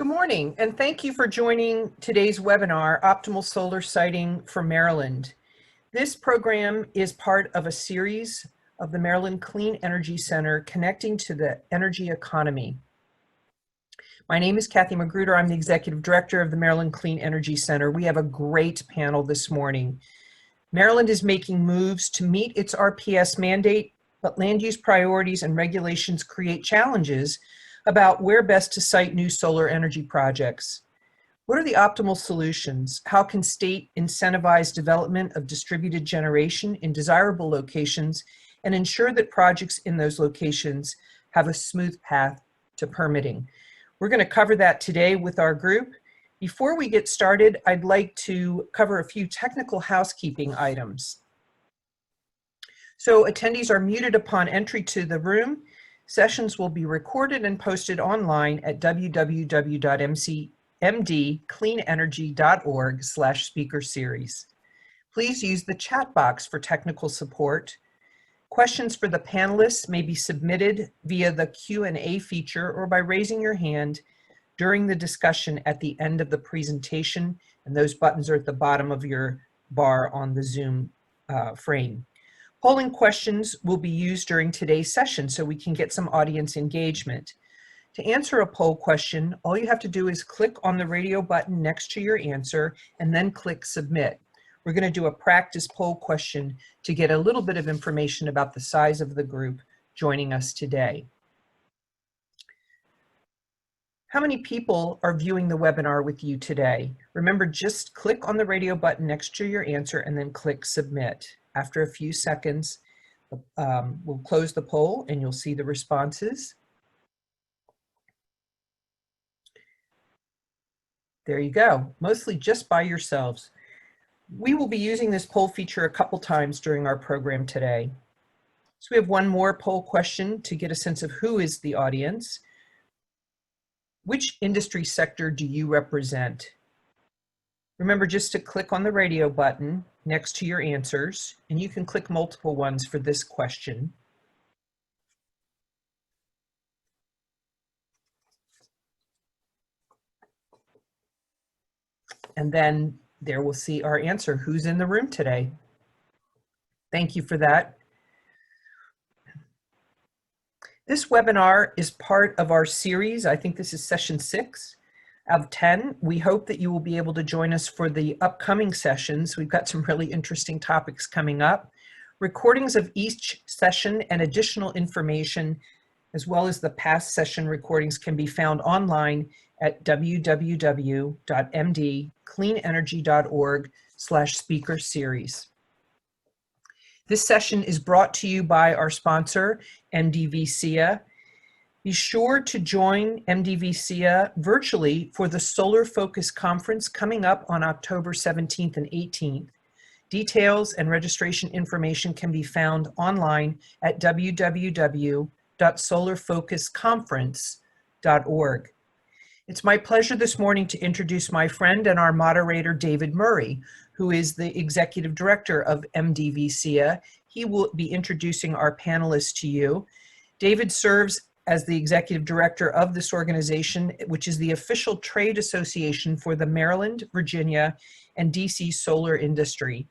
Good morning, and thank you for joining today's webinar, Optimal Solar Siting for Maryland. This program is part of a series of the Maryland Clean Energy Center connecting to the energy economy. My name is Kathy Magruder. I'm the Executive Director of the Maryland Clean Energy Center. We have a great panel this morning. Maryland is making moves to meet its RPS mandate, but land use priorities and regulations create challenges about where best to site new solar energy projects. What are the optimal solutions? How can state incentivize development of distributed generation in desirable locations and ensure that projects in those locations have a smooth path to permitting? We're going to cover that today with our group. Before we get started, I'd like to cover a few technical housekeeping items. So attendees are muted upon entry to the room. Sessions will be recorded and posted online at www.mdcleanenergy.org/speaker-series. Please use the chat box for technical support. Questions for the panelists may be submitted via the Q&A feature or by raising your hand during the discussion at the end of the presentation, and those buttons are at the bottom of your bar on the Zoom frame. Polling questions will be used during today's session so we can get some audience engagement. To answer a poll question, all you have to do is click on the radio button next to your answer and then click submit. We're going to do a practice poll question to get a little bit of information about the size of the group joining us today. How many people are viewing the webinar with you today? Remember, just click on the radio button next to your answer and then click submit. After a few seconds, we'll close the poll and you'll see the responses. There you go, mostly just by yourselves. We will be using this poll feature a couple times during our program today. So we have one more poll question to get a sense of who is the audience. Which industry sector do you represent? Remember just to click on the radio button next to your answers, and you can click multiple ones for this question. And then there we'll see our answer, who's in the room today. Thank you for that. This webinar is part of our series. I think this is session 6 of 10. We hope that you will be able to join us for the upcoming sessions. We've got some really interesting topics coming up. Recordings of each session and additional information, as well as the past session recordings, can be found online at www.mdcleanenergy.org/speaker-series. This session is brought to you by our sponsor, MDV-SEIA. Be sure to join MDV-SEIA virtually for the Solar Focus Conference coming up on October 17th and 18th. Details and registration information can be found online at www.solarfocusconference.org. It's my pleasure this morning to introduce my friend and our moderator, David Murray, who is the Executive Director of MDV-SEIA. He will be introducing our panelists to you. David serves as the Executive Director of this organization, which is the official trade association for the Maryland, Virginia, and DC solar industry.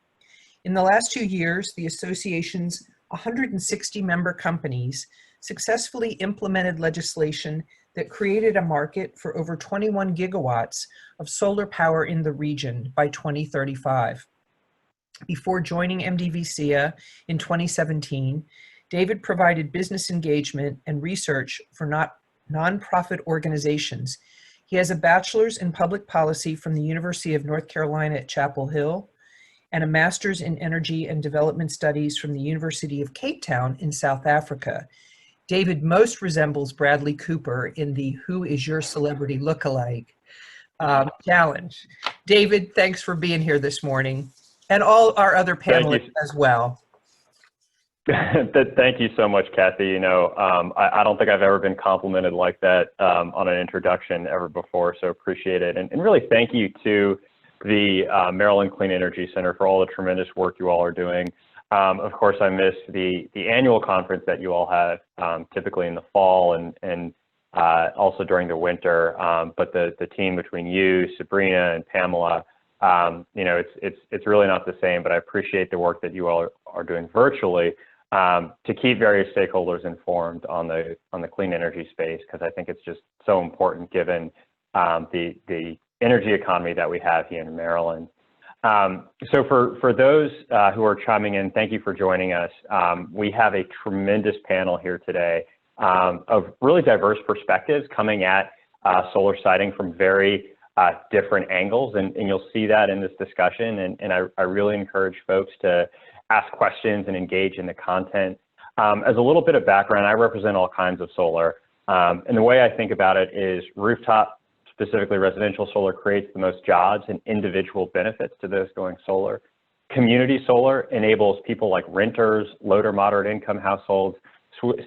In the last 2 years, the association's 160 member companies successfully implemented legislation that created a market for over 21 gigawatts of solar power in the region by 2035. Before joining MDV-SEIA in 2017, David provided business engagement and research for nonprofit organizations. He has a bachelor's in public policy from the University of North Carolina at Chapel Hill and a master's in energy and development studies from the University of Cape Town in South Africa. David most resembles Bradley Cooper in the Who is Your Celebrity Lookalike challenge. David, thanks for being here this morning, and all our other panelists as well. Thank you so much, Kathy. You know, I don't think I've ever been complimented like that on an introduction ever before, so appreciate it. And really thank you to the Maryland Clean Energy Center for all the tremendous work you all are doing. Of course, I missed the annual conference that you all have typically in the fall, and also during the winter. But the team between you, Sabrina, and Pamela, you know, it's really not the same, but I appreciate the work that you all are doing virtually to keep various stakeholders informed on the clean energy space, because I think it's just so important given the energy economy that we have here in Maryland. So for those who are chiming in, thank you for joining us. We have a tremendous panel here today of really diverse perspectives coming at solar siting from very different angles, and you'll see that in this discussion, and I really encourage folks to ask questions and engage in the content. As a little bit of background, I represent all kinds of solar, and the way I think about it is rooftop, specifically residential solar, creates the most jobs and individual benefits to those going solar. Community solar enables people like renters, low to moderate income households,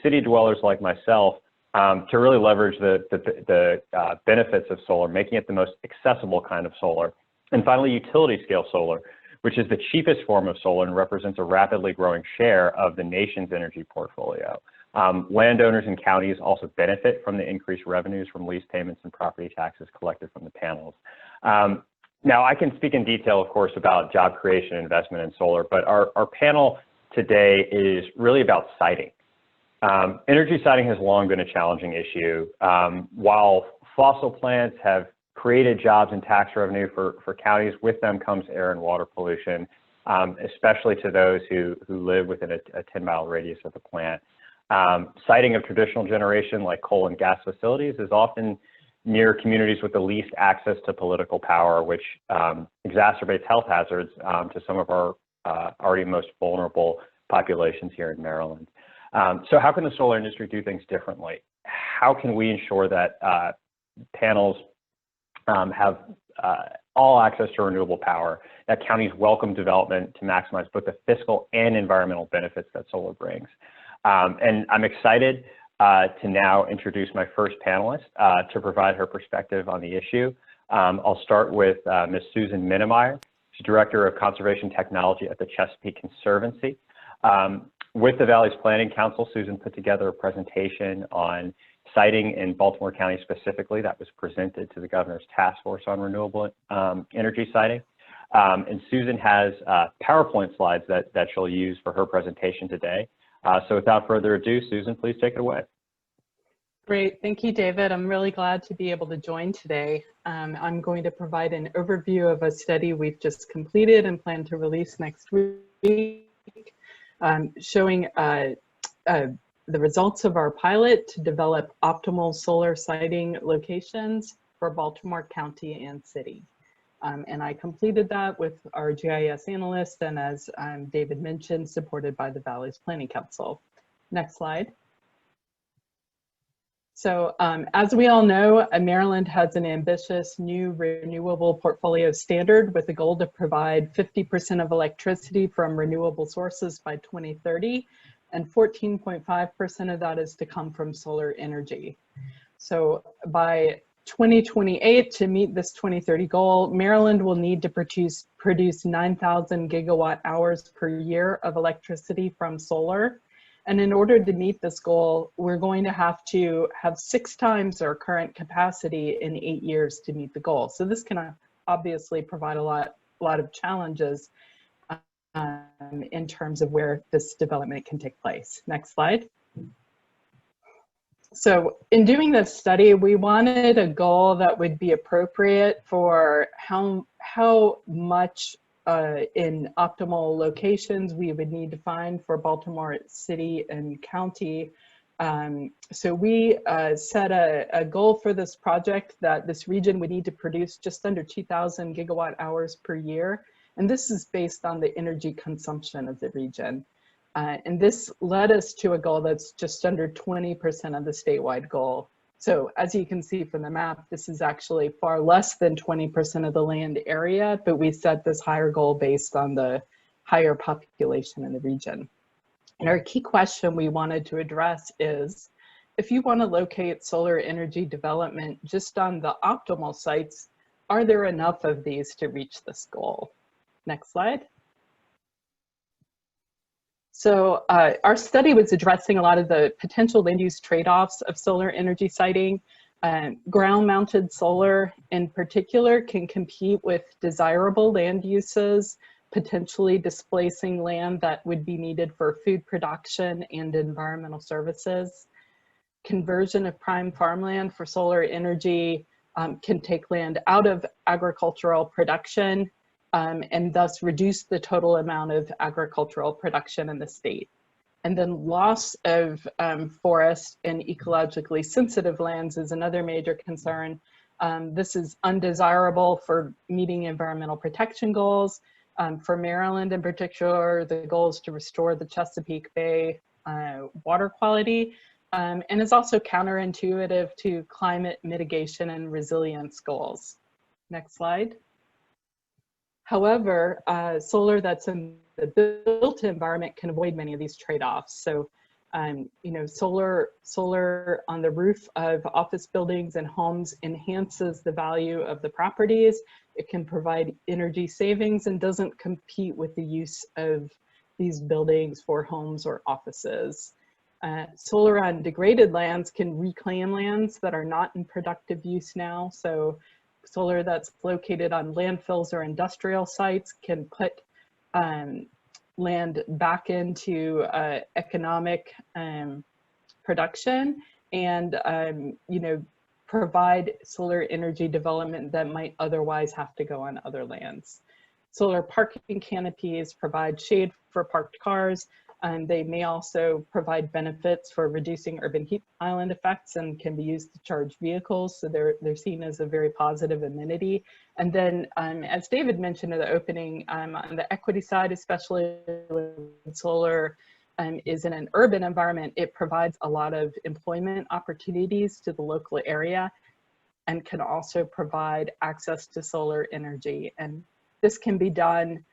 city dwellers like myself to really leverage the benefits of solar, making it the most accessible kind of solar. And finally, utility scale solar, which is the cheapest form of solar and represents a rapidly growing share of the nation's energy portfolio. Landowners and counties also benefit from the increased revenues from lease payments and property taxes collected from the panels. Now, I can speak in detail, of course, about job creation and investment in solar, but our panel today is really about siting. Energy siting has long been a challenging issue. While fossil plants have created jobs and tax revenue for counties, with them comes air and water pollution, especially to those who live within a 10-mile radius of the plant. Siting of traditional generation like coal and gas facilities is often near communities with the least access to political power, which exacerbates health hazards to some of our already most vulnerable populations here in Maryland. So how can the solar industry do things differently? How can we ensure that panels have all access to renewable power, that counties welcome development to maximize both the fiscal and environmental benefits that solar brings? And I'm excited to now introduce my first panelist to provide her perspective on the issue. I'll start with Ms. Susan Minnemeyer. She's Director of Conservation Technology at the Chesapeake Conservancy. With the Valley's Planning Council, Susan put together a presentation on siting in Baltimore County specifically that was presented to the Governor's Task Force on Renewable Energy Siting. And Susan has PowerPoint slides that she'll use for her presentation today. So without further ado, Susan, please take it away. Great, thank you, David. I'm really glad to be able to join today. I'm going to provide an overview of a study we've just completed and plan to release next week, showing the results of our pilot to develop optimal solar siting locations for Baltimore County and City. And I completed that with our GIS analyst and, as David mentioned, supported by the Valley's Planning Council. Next slide. So as we all know, Maryland has an ambitious new renewable portfolio standard with a goal to provide 50% of electricity from renewable sources by 2030, and 14.5% of that is to come from solar energy. So by 2028, to meet this 2030 goal, Maryland will need to produce 9,000 gigawatt hours per year of electricity from solar. And in order to meet this goal, we're going to have 6 times our current capacity in 8 years to meet the goal. So this can obviously provide a lot of challenges in terms of where this development can take place. Next slide. So in doing this study, we wanted a goal that would be appropriate for how much in optimal locations we would need to find for Baltimore City and County. So we set a goal for this project that this region would need to produce just under 2,000 gigawatt hours per year. And this is based on the energy consumption of the region. And this led us to a goal that's just under 20% of the statewide goal. So as you can see from the map, this is actually far less than 20% of the land area, but we set this higher goal based on the higher population in the region. And our key question we wanted to address is, if you want to locate solar energy development just on the optimal sites, are there enough of these to reach this goal? Next slide. So our study was addressing a lot of the potential land use trade-offs of solar energy siting. Ground-mounted solar in particular can compete with desirable land uses, potentially displacing land that would be needed for food production and environmental services. Conversion of prime farmland for solar energy can take land out of agricultural production and thus reduce the total amount of agricultural production in the state. And then loss of forest and ecologically sensitive lands is another major concern. This is undesirable for meeting environmental protection goals. For Maryland in particular, the goal is to restore the Chesapeake Bay water quality, and is also counterintuitive to climate mitigation and resilience goals. Next slide. However, solar that's in the built environment can avoid many of these trade-offs. So, you know, solar on the roof of office buildings and homes enhances the value of the properties. It can provide energy savings and doesn't compete with the use of these buildings for homes or offices. Solar on degraded lands can reclaim lands that are not in productive use now. So solar that's located on landfills or industrial sites can put land back into economic production and you know, provide solar energy development that might otherwise have to go on other lands. Solar parking canopies provide shade for parked cars, and they may also provide benefits for reducing urban heat island effects and can be used to charge vehicles. So they're seen as a very positive amenity. And then, as David mentioned in the opening, on the equity side, especially when solar is in an urban environment, it provides a lot of employment opportunities to the local area and can also provide access to solar energy. And this can be done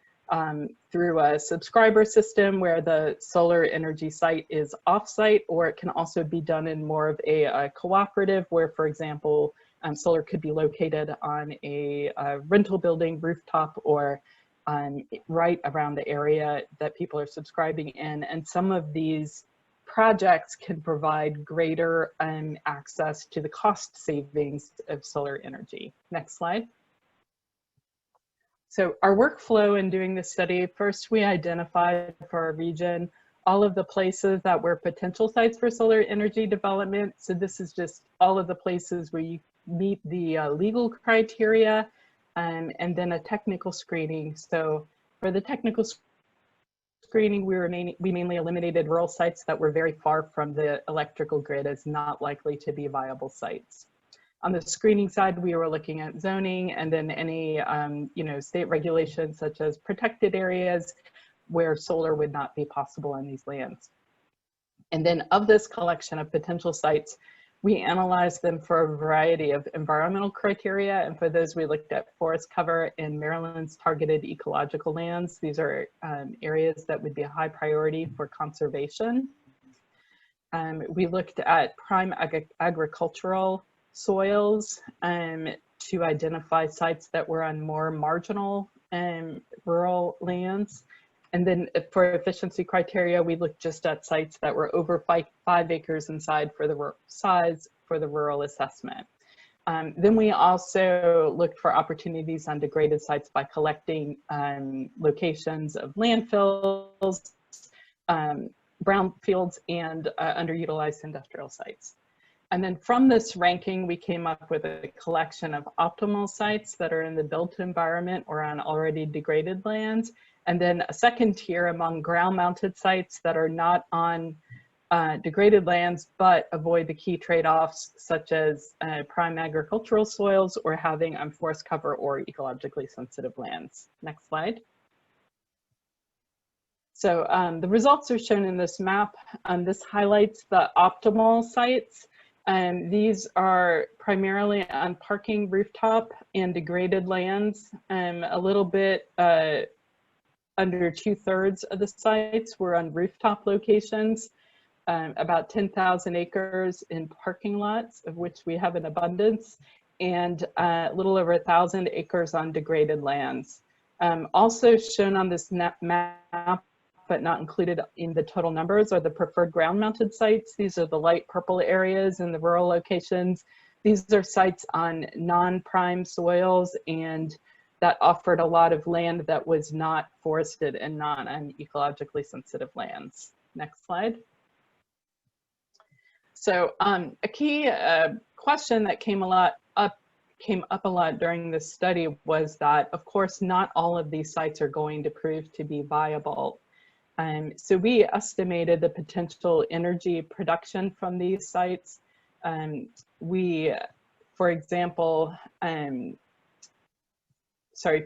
through a subscriber system where the solar energy site is off-site, or it can also be done in more of a cooperative where, for example, solar could be located on a rental building rooftop or right around the area that people are subscribing in. And some of these projects can provide greater access to the cost savings of solar energy. Next slide. So our workflow in doing this study, first we identified for our region all of the places that were potential sites for solar energy development. So this is just all of the places where you meet the legal criteria, and then a technical screening. So for the technical screening, we mainly eliminated rural sites that were very far from the electrical grid as not likely to be viable sites. On the screening side, we were looking at zoning and then any you know, state regulations such as protected areas where solar would not be possible on these lands. And then of this collection of potential sites, we analyzed them for a variety of environmental criteria. And for those, we looked at forest cover in Maryland's targeted ecological lands. These are areas that would be a high priority for conservation. We looked at prime agricultural soils to identify sites that were on more marginal rural lands. And then for efficiency criteria, we looked just at sites that were over 5 acres in size for the rural assessment. Then we also looked for opportunities on degraded sites by collecting locations of landfills, brownfields, and underutilized industrial sites. And then from this ranking, we came up with a collection of optimal sites that are in the built environment or on already degraded lands. And then a second tier among ground-mounted sites that are not on degraded lands, but avoid the key trade-offs such as prime agricultural soils or having forest cover or ecologically sensitive lands. Next slide. So the results are shown in this map. This highlights the optimal sites. These are primarily on parking rooftop and degraded lands. A little bit under 2/3 of the sites were on rooftop locations, about 10,000 acres in parking lots, of which we have an abundance, and a little over 1,000 acres on degraded lands. Also shown on this map but not included in the total numbers, are the preferred ground-mounted sites. These are the light purple areas in the rural locations. These are sites on non-prime soils and that offered a lot of land that was not forested and not on ecologically sensitive lands. Next slide. So a key question that came up a lot during this study was that, of course, not all of these sites are going to prove to be viable. So we estimated the potential energy production from these sites. We, for example,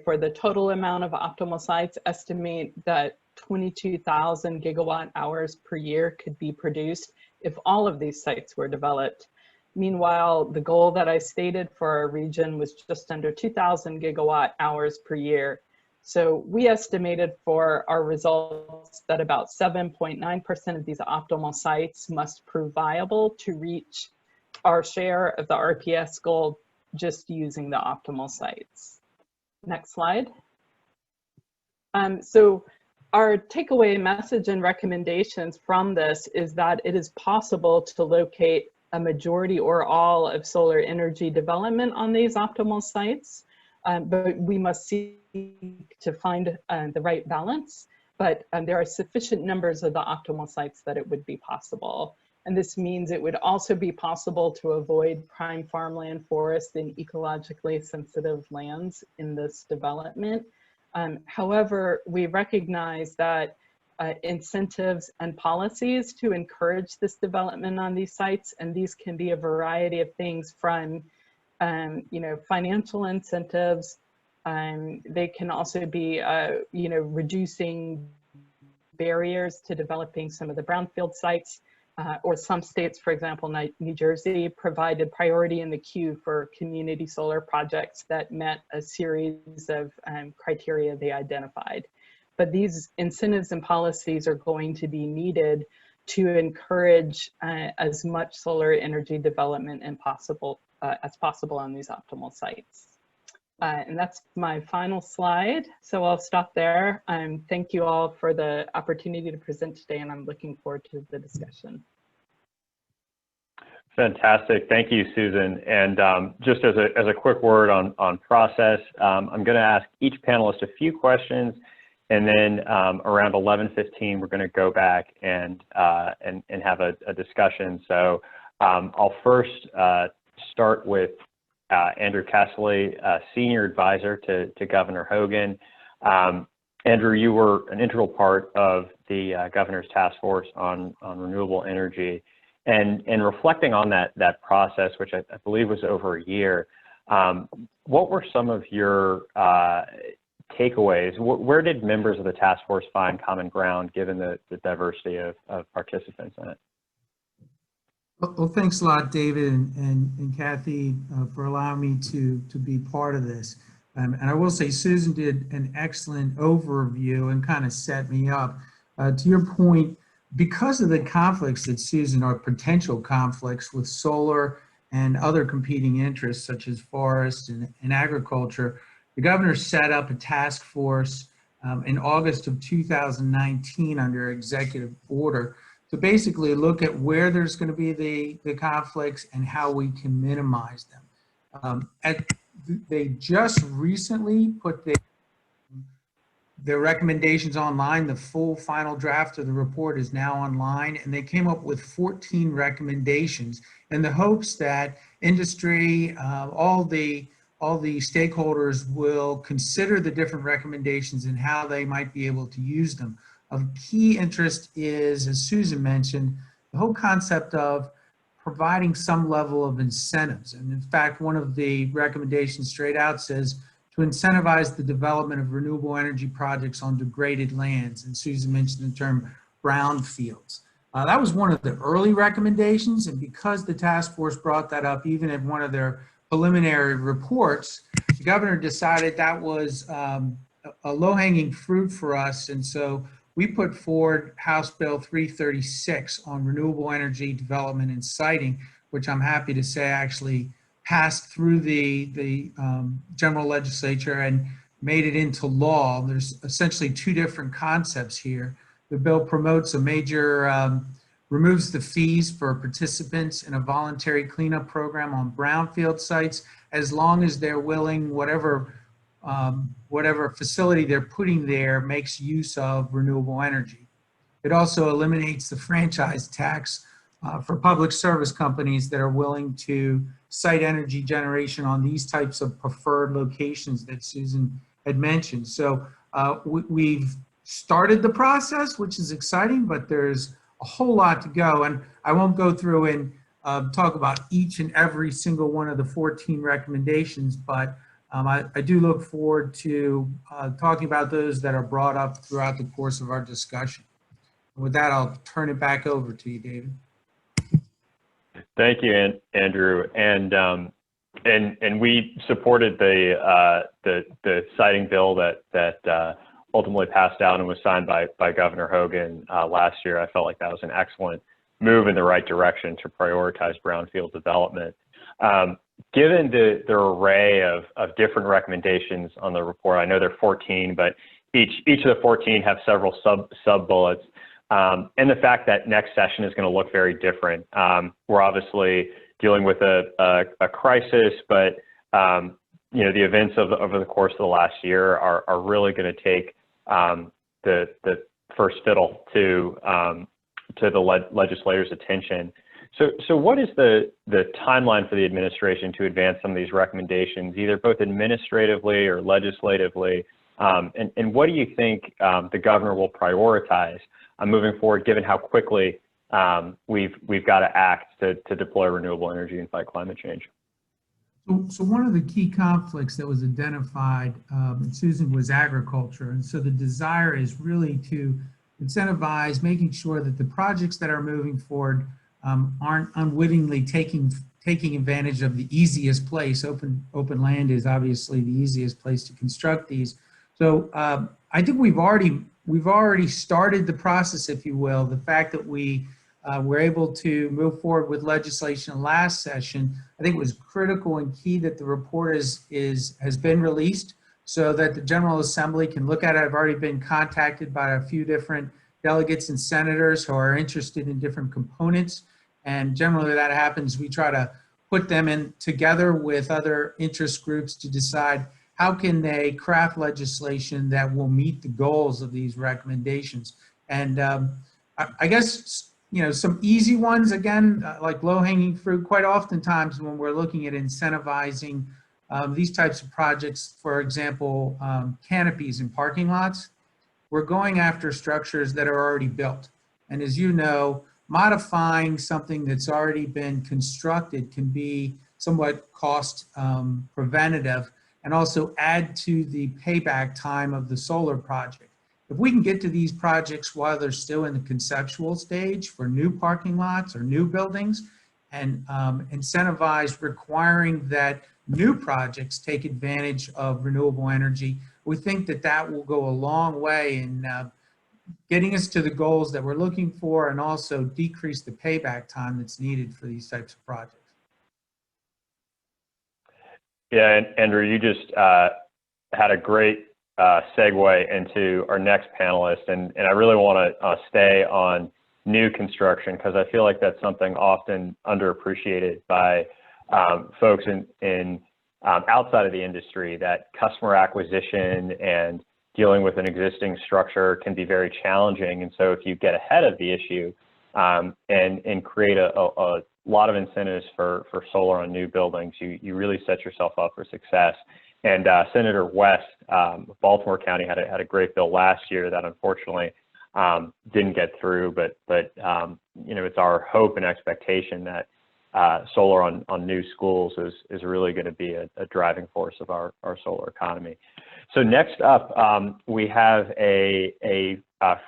for the total amount of optimal sites, estimate that 22,000 gigawatt hours per year could be produced if all of these sites were developed. Meanwhile, the goal that I stated for our region was just under 2,000 gigawatt hours per year. So we estimated for our results that about 7.9% of these optimal sites must prove viable to reach our share of the RPS goal just using the optimal sites. Next slide. So our takeaway message and recommendations from this is that it is possible to locate a majority or all of solar energy development on these optimal sites, but we must seek to find the right balance. But there are sufficient numbers of the optimal sites that it would be possible. And this means it would also be possible to avoid prime farmland, forest, and ecologically sensitive lands in this development. However, we recognize that incentives and policies to encourage this development on these sites, and these can be a variety of things from financial incentives. They can also be reducing barriers to developing some of the brownfield sites. Or some states, for example, New Jersey, provided priority in the queue for community solar projects that met a series of criteria they identified. But these incentives and policies are going to be needed to encourage as much solar energy development as possible on these optimal sites. And that's my final slide. So I'll stop there. Thank you all for the opportunity to present today, and I'm looking forward to the discussion. Fantastic. Thank you, Susan. And just as a quick word on process, I'm going to ask each panelist a few questions, and then around 11:15, we're going to go back and have a discussion. So I'll first start with Andrew Cassilly, Senior Advisor to Governor Hogan. Andrew, you were an integral part of the Governor's Task Force on renewable energy. And reflecting on that process, which I believe was over a year, what were some of your takeaways? Where did members of the task force find common ground given the diversity of participants in it? Well, thanks a lot, David and Kathy, for allowing me to be part of this. And I will say Susan did an excellent overview and kind of set me up. To your point, because of the conflicts that Susan, or potential conflicts with solar and other competing interests such as forest and agriculture, the governor set up a task force in August of 2019 under executive order to basically look at where there's going to be the conflicts and how we can minimize them. They just recently put their recommendations online. The full final draft of the report is now online, and they came up with 14 recommendations in the hopes that industry, all the stakeholders will consider the different recommendations and how they might be able to use them. Of key interest is, as Susan mentioned, the whole concept of providing some level of incentives. And in fact, one of the recommendations straight out says to incentivize the development of renewable energy projects on degraded lands. And Susan mentioned the term brownfields. That was one of the early recommendations. And because the task force brought that up even in one of their preliminary reports, the governor decided that was a low-hanging fruit for us. And so we put forward House Bill 336 on renewable energy development and siting, which I'm happy to say actually passed through the general legislature and made it into law. There's essentially two different concepts here. the bill promotes a major, removes the fees for participants in a voluntary cleanup program on brownfield sites, as long as they're willing, whatever facility they're putting there makes use of renewable energy. It also eliminates the franchise tax for public service companies that are willing to site energy generation on these types of preferred locations that Susan had mentioned. So we've started the process, which is exciting, but there's a whole lot to go. And I won't go through and talk about each and every single one of the 14 recommendations, but I do look forward to talking about those that are brought up throughout the course of our discussion. With that, I'll turn it back over to you, David. Thank you, Andrew. And we supported the siting bill that ultimately passed out and was signed by Governor Hogan last year. I felt like that was an excellent move in the right direction to prioritize brownfield development. Given the array of different recommendations on the report, I know there are 14, but each of the 14 have several sub bullets. And the fact that next session is going to look very different. We're obviously dealing with a crisis, but you know, the events over the course of the last year are really going to take the first fiddle to the legislators' attention. So what is the timeline for the administration to advance some of these recommendations, either both administratively or legislatively? And what do you think the governor will prioritize moving forward, given how quickly we've got to act to deploy renewable energy and fight climate change? So one of the key conflicts that was identified, Susan, was agriculture. And so the desire is really to incentivize making sure that the projects that are moving forward aren't unwittingly taking advantage of the easiest place. Open land is obviously the easiest place to construct these. So I think we've already started the process, if you will. The fact that we were able to move forward with legislation last session, I think it was critical and key that the report has been released so that the General Assembly can look at it. I've already been contacted by a few different delegates and senators who are interested in different components. And generally that happens, we try to put them in together with other interest groups to decide how can they craft legislation that will meet the goals of these recommendations. And I guess, you know, some easy ones, again, like low-hanging fruit, quite oftentimes when we're looking at incentivizing these types of projects, for example, canopies in parking lots, we're going after structures that are already built. And as you know, modifying something that's already been constructed can be somewhat cost preventative and also add to the payback time of the solar project. If we can get to these projects while they're still in the conceptual stage for new parking lots or new buildings and incentivize requiring that new projects take advantage of renewable energy, we think that that will go a long way in getting us to the goals that we're looking for and also decrease the payback time that's needed for these types of projects. Yeah, and Andrew, you just had a great segue into our next panelist, and I really want to stay on new construction because I feel like that's something often underappreciated by folks in outside of the industry, that customer acquisition and dealing with an existing structure can be very challenging. And so if you get ahead of the issue and create a lot of incentives for solar on new buildings, you really set yourself up for success. And Senator West, Baltimore County had a great bill last year that unfortunately didn't get through, but you know, it's our hope and expectation that solar on new schools is really going to be a driving force of our solar economy. So next up, we have a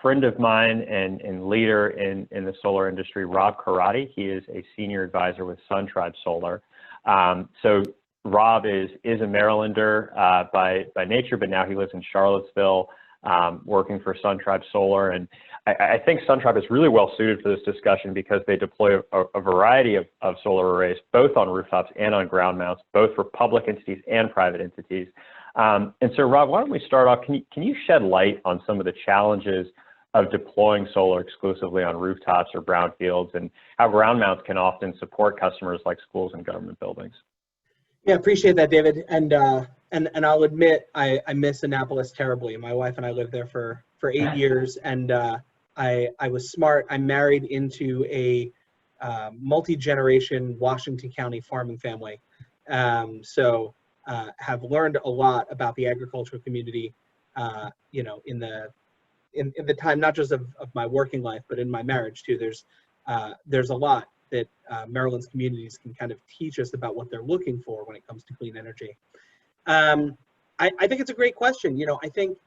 friend of mine and leader in the solar industry, Rob Corradi. He is a senior advisor with SunTribe Solar. So Rob is a Marylander by nature, but now he lives in Charlottesville, working for SunTribe Solar. And I think SunTribe is really well suited for this discussion because they deploy a variety of solar arrays, both on rooftops and on ground mounts, both for public entities and private entities. And so, Rob, why don't we start off? Can you shed light on some of the challenges of deploying solar exclusively on rooftops or brownfields, and how ground mounts can often support customers like schools and government buildings. Yeah, appreciate that, David. And I'll admit I miss Annapolis terribly. My wife and I lived there for 8 years, and I was smart. I married into a multi-generation Washington County farming family, so have learned a lot about the agricultural community. You know, in the time not just of my working life, but in my marriage too. There's a lot that Maryland's communities can kind of teach us about what they're looking for when it comes to clean energy. I think it's a great question. You know, I think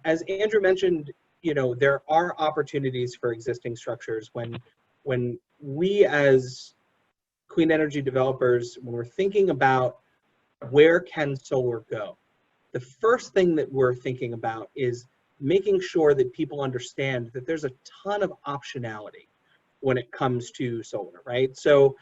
as Andrew mentioned, you know, there are opportunities for existing structures when we as clean energy developers, when we're thinking about where can solar go, the first thing that we're thinking about is making sure that people understand that there's a ton of optionality when it comes to solar, right? So,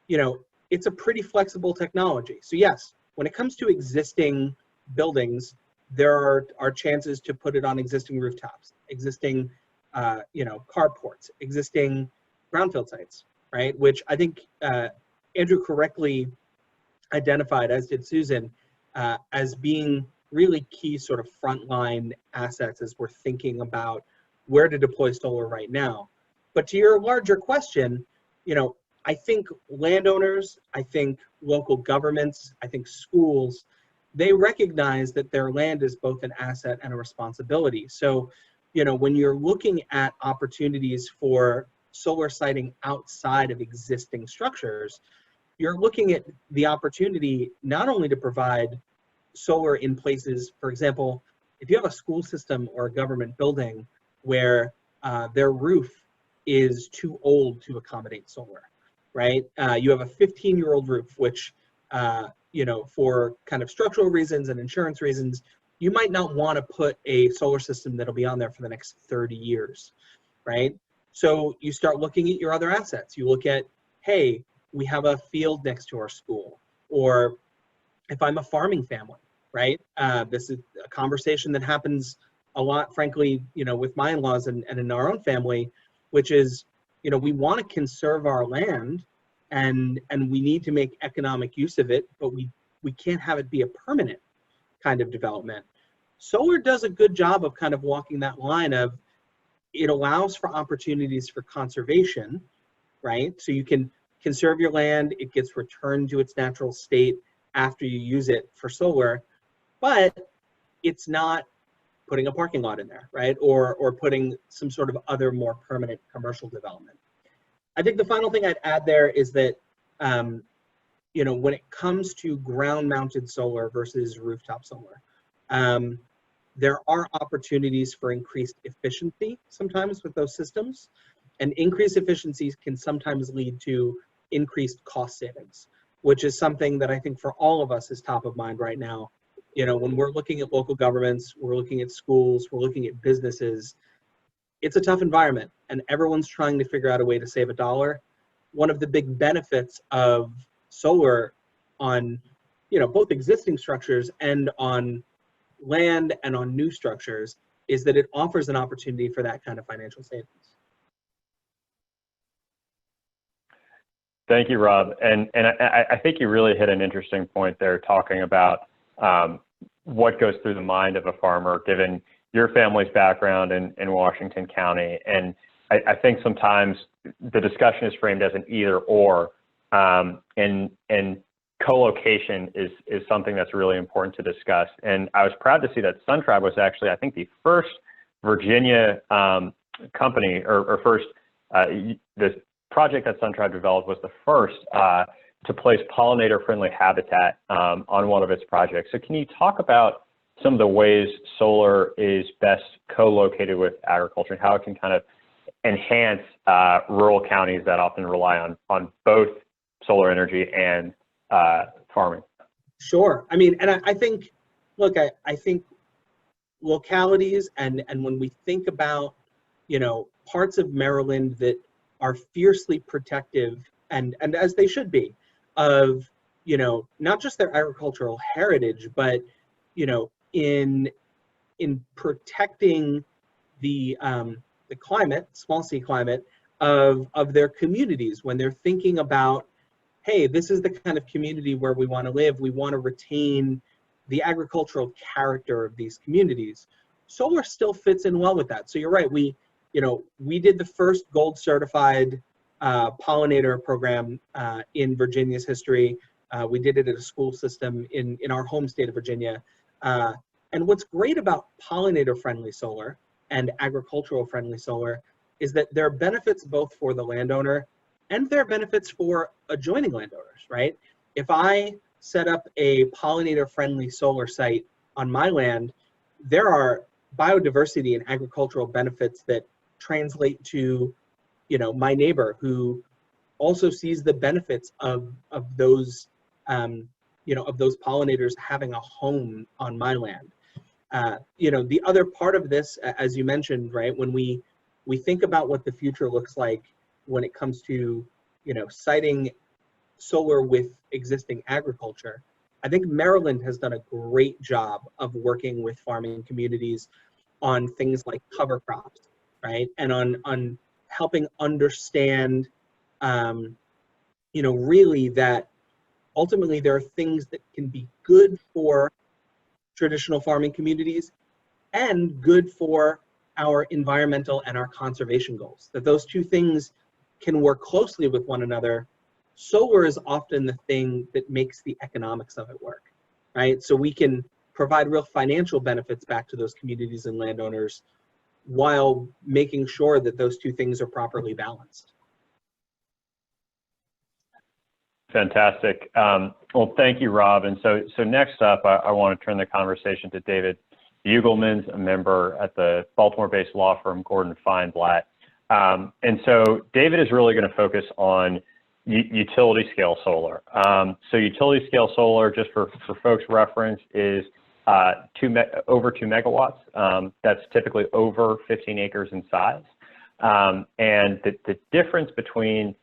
you know, it's a pretty flexible technology. So yes, when it comes to existing buildings, there are chances to put it on existing rooftops, existing, you know, carports, existing brownfield sites, right? Which I think Andrew correctly identified, as did Susan, as being really key sort of frontline assets as we're thinking about where to deploy solar right now. But to your larger question, you know, I think landowners, I think local governments, I think schools, they recognize that their land is both an asset and a responsibility. So, you know, when you're looking at opportunities for solar siting outside of existing structures, you're looking at the opportunity not only to provide solar in places, for example, if you have a school system or a government building where their roof is too old to accommodate solar, right? You have a 15-year-old roof, which, you know, for kind of structural reasons and insurance reasons, you might not want to put a solar system that'll be on there for the next 30 years, right? So you start looking at your other assets. You look at, hey, we have a field next to our school, or if I'm a farming family, right? This is a conversation that happens a lot, frankly, you know, with my in-laws and in our own family, which is, you know, we want to conserve our land and we need to make economic use of it, but we can't have it be a permanent kind of development. Solar does a good job of kind of walking that line of, it allows for opportunities for conservation, right? So you can conserve your land, it gets returned to its natural state after you use it for solar, but it's not putting a parking lot in there, right? Or putting some sort of other more permanent commercial development. I think the final thing I'd add there is that, you know, when it comes to ground mounted solar versus rooftop solar, there are opportunities for increased efficiency sometimes with those systems, and increased efficiencies can sometimes lead to increased cost savings, which is something that I think for all of us is top of mind right now. You know, when we're looking at local governments, we're looking at schools, we're looking at businesses, it's a tough environment and everyone's trying to figure out a way to save a dollar. One of the big benefits of solar on, you know, both existing structures and on land and on new structures is that it offers an opportunity for that kind of financial savings. Thank you, Rob. And I think you really hit an interesting point there, talking about what goes through the mind of a farmer, given your family's background in Washington County. And I think sometimes the discussion is framed as an either or, and co-location is something that's really important to discuss. And I was proud to see that SunTribe was actually, I think, the first Virginia company, or first, the project that SunTribe developed was the first to place pollinator-friendly habitat on one of its projects. So can you talk about some of the ways solar is best co-located with agriculture and how it can kind of enhance rural counties that often rely on both solar energy and farming? Sure. I mean, and I think, look, I think localities and when we think about, you know, parts of Maryland that are fiercely protective and as they should be of, you know, not just their agricultural heritage, but, you know, in protecting the climate, small c climate, of their communities when they're thinking about, hey, this is the kind of community where we want to live. We want to retain the agricultural character of these communities. Solar still fits in well with that. So you're right. We did the first gold certified pollinator program in Virginia's history. We did it at a school system in our home state of Virginia. And what's great about pollinator-friendly solar and agricultural-friendly solar is that there are benefits both for the landowner and there are benefits for adjoining landowners, right? If I set up a pollinator-friendly solar site on my land, there are biodiversity and agricultural benefits that translate to, my neighbor who also sees the benefits of those, of those pollinators having a home on my land. The other part of this, as you mentioned, right, when we think about what the future looks like when it comes to, siting solar with existing agriculture, I think Maryland has done a great job of working with farming communities on things like cover crops, right? And on helping understand, really that ultimately there are things that can be good for traditional farming communities and good for our environmental and our conservation goals, that those two things can work closely with one another. Solar is often the thing that makes the economics of it work, right? So we can provide real financial benefits back to those communities and landowners while making sure that those two things are properly balanced. Fantastic. Well, thank you, Rob. And so next up, I want to turn the conversation to David Beugelmans, a member at the Baltimore-based law firm Gordon Feinblatt. And so David is really going to focus on utility scale solar. So utility scale solar, just for folks' reference, is over 2 megawatts. That's typically over 15 acres in size. And the difference between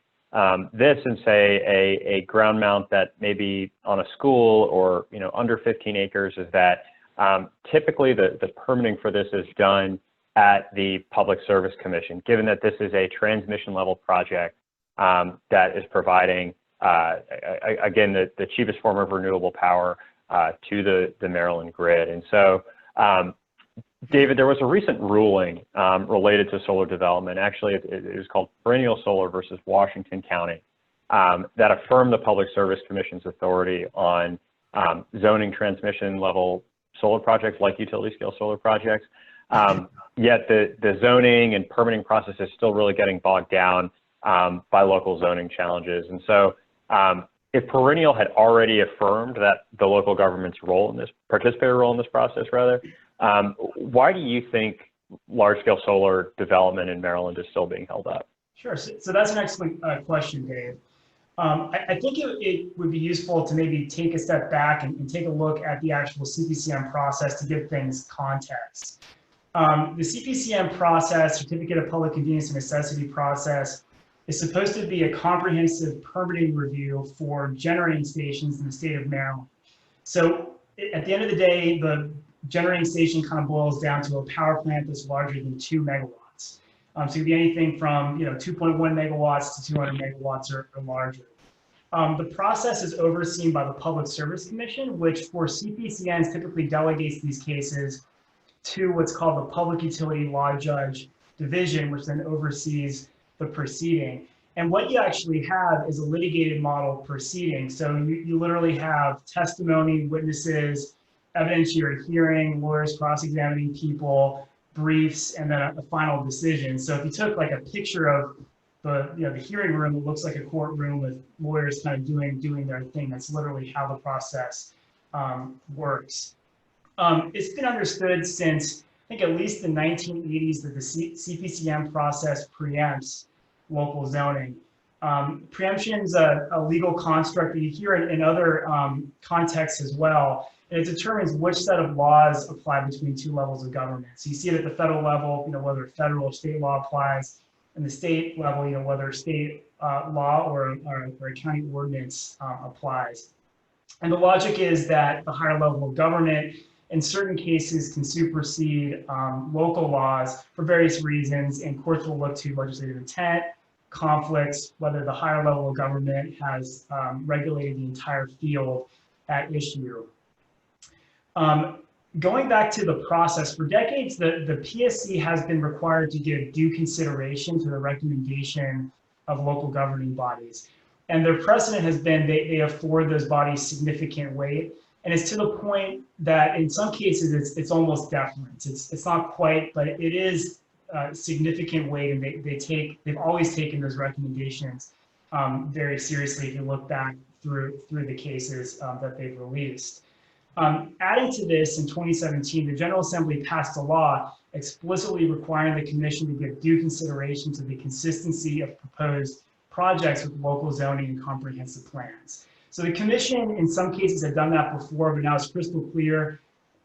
this and say a ground mount that may be on a school or under 15 acres is that typically the permitting for this is done at the Public Service Commission, given that this is a transmission level project that is providing, again, the cheapest form of renewable power to the Maryland grid. And so, David, there was a recent ruling related to solar development. Actually, it was called Perennial Solar versus Washington County that affirmed the Public Service Commission's authority on zoning transmission level solar projects like utility scale solar projects. Yet the zoning and permitting process is still really getting bogged down by local zoning challenges. And so if Perennial had already affirmed that the local government's role in this, participatory role in this process rather, why do you think large-scale solar development in Maryland is still being held up? Sure, so that's an excellent question, Dave. I think it would be useful to maybe take a step back and take a look at the actual CPCN process to give things context. The CPCN process, Certificate of Public Convenience and Necessity process, is supposed to be a comprehensive permitting review for generating stations in the state of Maryland. So at the end of the day, the generating station kind of boils down to a power plant that's larger than 2 megawatts. So it could be anything from 2.1 megawatts to 200 megawatts or larger. The process is overseen by the Public Service Commission, which for CPCNs typically delegates these cases to what's called the Public Utility Law Judge Division, which then oversees the proceeding. And what you actually have is a litigated model proceeding. So you literally have testimony, witnesses, evidentiary hearing, lawyers cross-examining people, briefs, and then a final decision. So if you took like a picture of the hearing room, it looks like a courtroom with lawyers kind of doing their thing. That's literally how the process works. It's been understood since, I think, at least the 1980s that the CPCN process preempts local zoning. Preemption is a legal construct that you hear in other contexts as well. And it determines which set of laws apply between two levels of government. So you see it at the federal level, whether federal or state law applies, and the state level, whether state law or a county ordinance applies. And the logic is that the higher level of government in certain cases can supersede local laws for various reasons, and courts will look to legislative intent, conflicts, whether the higher level of government has regulated the entire field at issue. Going back to the process, for decades, the PSC has been required to give due consideration to the recommendation of local governing bodies. And their precedent has been they afford those bodies significant weight. And it's to the point that in some cases it's almost deference. It's not quite, but it is significant weight, and they've always taken those recommendations very seriously if you look back through the cases that they've released. Adding to this, in 2017, the General Assembly passed a law explicitly requiring the Commission to give due consideration to the consistency of proposed projects with local zoning and comprehensive plans. So the Commission, in some cases, had done that before, but now it's crystal clear.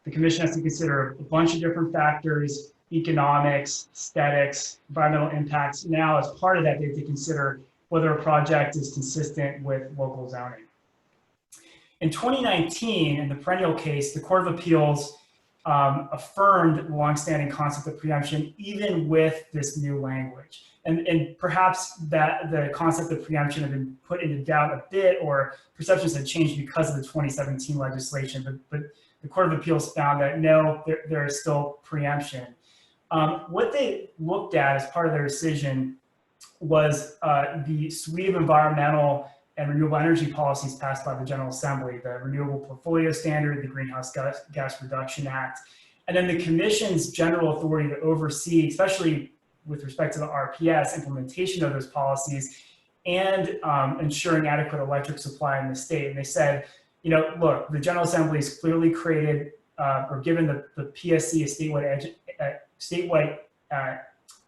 The Commission has to consider a bunch of different factors: economics, aesthetics, environmental impacts. Now, as part of that, they have to consider whether a project is consistent with local zoning. In 2019, in the perennial case, the Court of Appeals affirmed the longstanding concept of preemption, even with this new language. And perhaps that the concept of preemption had been put into doubt a bit, or perceptions had changed because of the 2017 legislation, but the Court of Appeals found that no, there is still preemption. What they looked at as part of their decision was the suite of environmental and renewable energy policies passed by the General Assembly, the Renewable Portfolio Standard, the Greenhouse Gas Reduction Act, and then the Commission's general authority to oversee, especially with respect to the RPS, implementation of those policies, and ensuring adequate electric supply in the state. And they said, you know, look, the General Assembly has clearly created or given the PSC, a statewide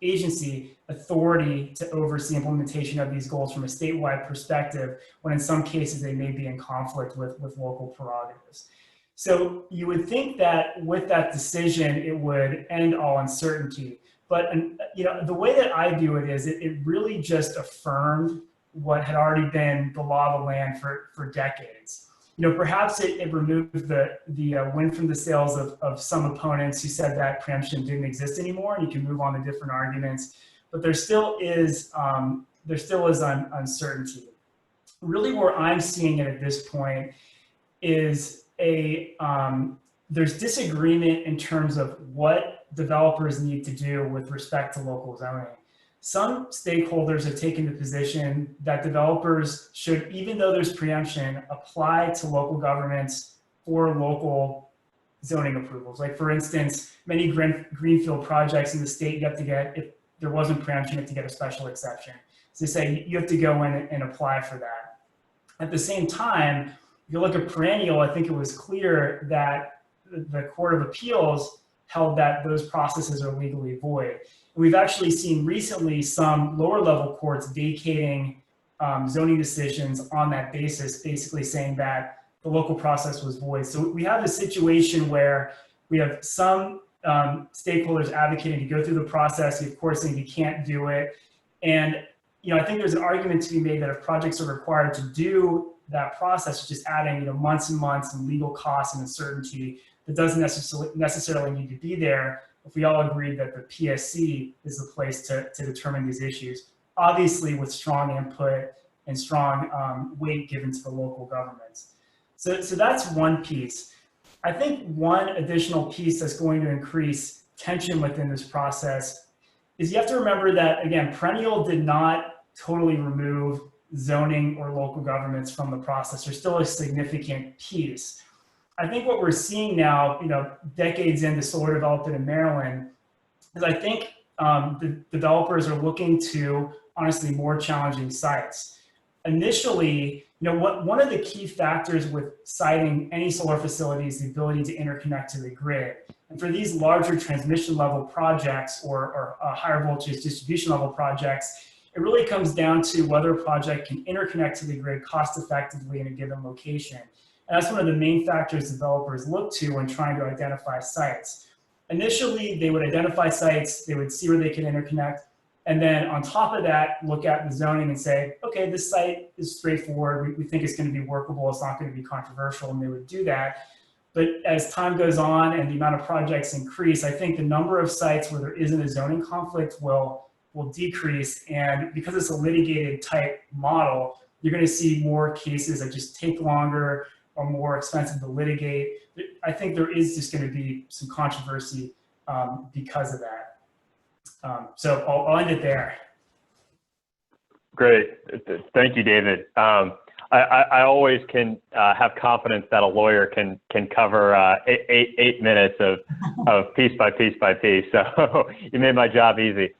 agency, authority to oversee implementation of these goals from a statewide perspective, when in some cases they may be in conflict with local prerogatives. So you would think that with that decision, it would end all uncertainty. But you know, the way that I view it is it really just affirmed what had already been the law of the land for decades. You know, perhaps it removed the wind from the sails of some opponents who said that preemption didn't exist anymore, and you can move on to different arguments. But there still is uncertainty. Really, where I'm seeing it at this point is there's disagreement in terms of what developers need to do with respect to local zoning. Some stakeholders have taken the position that developers should, even though there's preemption, apply to local governments for local zoning approvals. Like, for instance, many greenfield projects in the state, you have to get, if there wasn't preemption, you have to get a special exception. So they say you have to go in and apply for that. At the same time, if you look at perennial, I think it was clear that the Court of Appeals held that those processes are legally void. We've actually seen recently some lower level courts vacating zoning decisions on that basis, basically saying that the local process was void. So we have a situation where we have some stakeholders advocating to go through the process, of course, saying you can't do it. And you know, I think there's an argument to be made that if projects are required to do that process, just adding months and months and legal costs and uncertainty that doesn't necessarily need to be there, if we all agree that the PSC is the place to determine these issues, obviously with strong input and strong weight given to the local governments. So that's one piece. I think one additional piece that's going to increase tension within this process is you have to remember that, again, perennial did not totally remove zoning or local governments from the process. There's still a significant piece. I think what we're seeing now, decades into solar development in Maryland, is I think the developers are looking to, honestly, more challenging sites. Initially, one of the key factors with siting any solar facility is the ability to interconnect to the grid. And for these larger transmission level projects or higher voltage distribution level projects, it really comes down to whether a project can interconnect to the grid cost effectively in a given location. And that's one of the main factors developers look to when trying to identify sites. Initially, they would identify sites, they would see where they can interconnect, and then on top of that, look at the zoning and say, okay, this site is straightforward, we think it's going to be workable, it's not going to be controversial, and they would do that. But as time goes on and the amount of projects increase, I think the number of sites where there isn't a zoning conflict will decrease. And because it's a litigated type model, you're going to see more cases that just take longer or more expensive to litigate. I think there is just going to be some controversy because of that. So I'll end it there. Great. Thank you, David. I always can have confidence that a lawyer can cover 8 minutes of piece by piece by piece. So you made my job easy.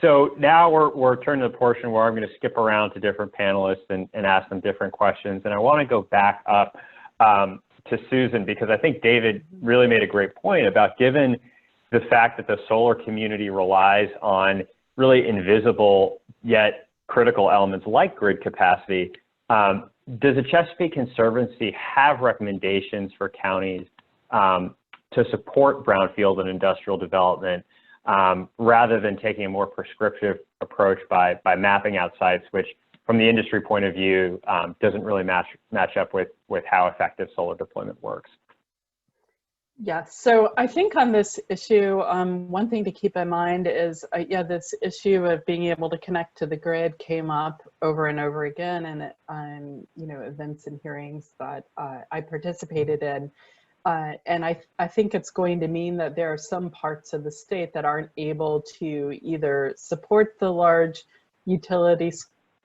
So now we're turning to the portion where I'm going to skip around to different panelists and ask them different questions. And I want to go back up to Susan, because I think David really made a great point about, given the fact that the solar community relies on really invisible yet critical elements like grid capacity, does the Chesapeake Conservancy have recommendations for counties to support brownfield and industrial development rather than taking a more prescriptive approach by mapping out sites, which from the industry point of view doesn't really match up with how effective solar deployment works? Yeah, so I think on this issue, one thing to keep in mind is, this issue of being able to connect to the grid came up over and over again in, events and hearings that I participated in. And I think it's going to mean that there are some parts of the state that aren't able to either support the large utility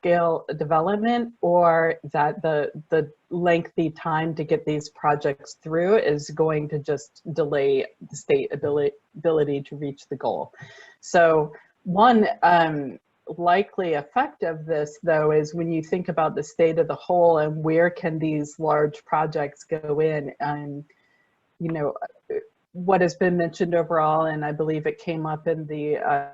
scale development, or that the lengthy time to get these projects through is going to just delay the state ability to reach the goal. So one likely effect of this, though, is when you think about the state of the whole and where can these large projects go in, what has been mentioned overall, and I believe it came up in the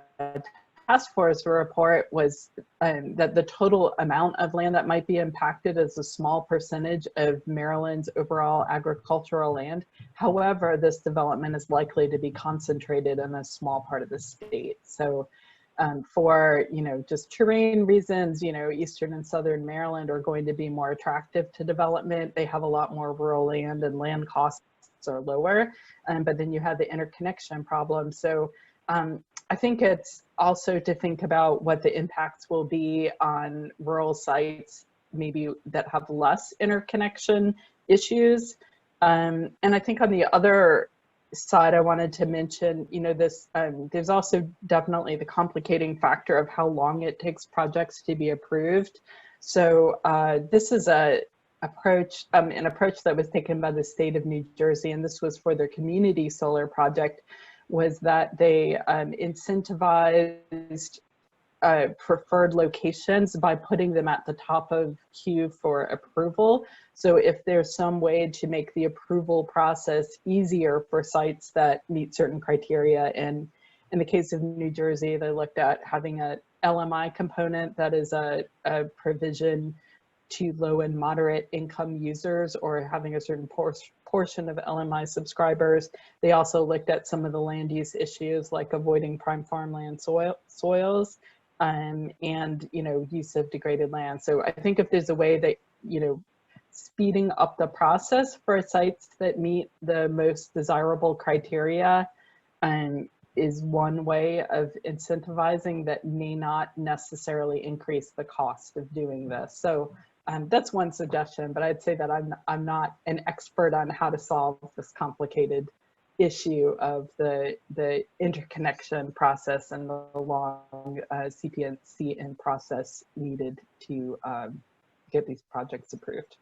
task force report, was that the total amount of land that might be impacted is a small percentage of Maryland's overall agricultural land. However, this development is likely to be concentrated in a small part of the state. So for, just terrain reasons, Eastern and Southern Maryland are going to be more attractive to development. They have a lot more rural land and land costs are lower, but then you have the interconnection problem. So I think it's also to think about what the impacts will be on rural sites, maybe that have less interconnection issues. And I think on the other side, I wanted to mention, there's also definitely the complicating factor of how long it takes projects to be approved. So this is an approach that was taken by the state of New Jersey, and this was for their community solar project, was that they incentivized preferred locations by putting them at the top of queue for approval. So if there's some way to make the approval process easier for sites that meet certain criteria, and in the case of New Jersey, they looked at having a LMI component that is a provision to low and moderate income users, or having a certain portion of LMI subscribers. They also looked at some of the land use issues like avoiding prime farmland soils and use of degraded land. So I think if there's a way that speeding up the process for sites that meet the most desirable criteria is one way of incentivizing that may not necessarily increase the cost of doing this. So that's one suggestion, but I'd say that I'm not an expert on how to solve this complicated issue of the interconnection process and the long CPNC process needed to get these projects approved.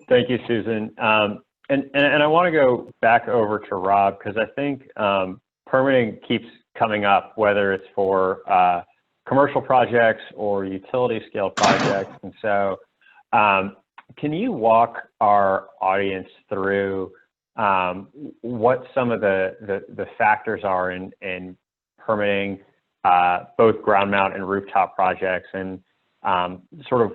Thank you, Susan. And I want to go back over to Rob, because I think permitting keeps coming up, whether it's for commercial projects or utility scale projects. And so can you walk our audience through what some of the factors are in permitting both ground mount and rooftop projects, and sort of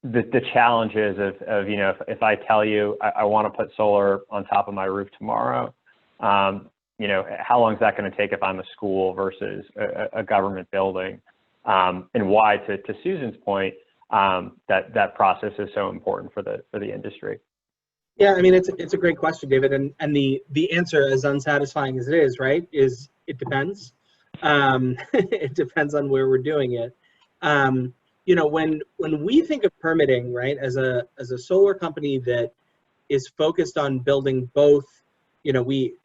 the challenges of if I tell you I want to put solar on top of my roof tomorrow, how long is that going to take if I'm a school versus a government building? And why, to Susan's point, that process is so important for the industry. Yeah, I mean, it's a great question, David, and the answer, as unsatisfying as it is, right, is it depends. It depends on where we're doing it. You know, when we think of permitting, right, as a solar company that is focused on building both, you know, we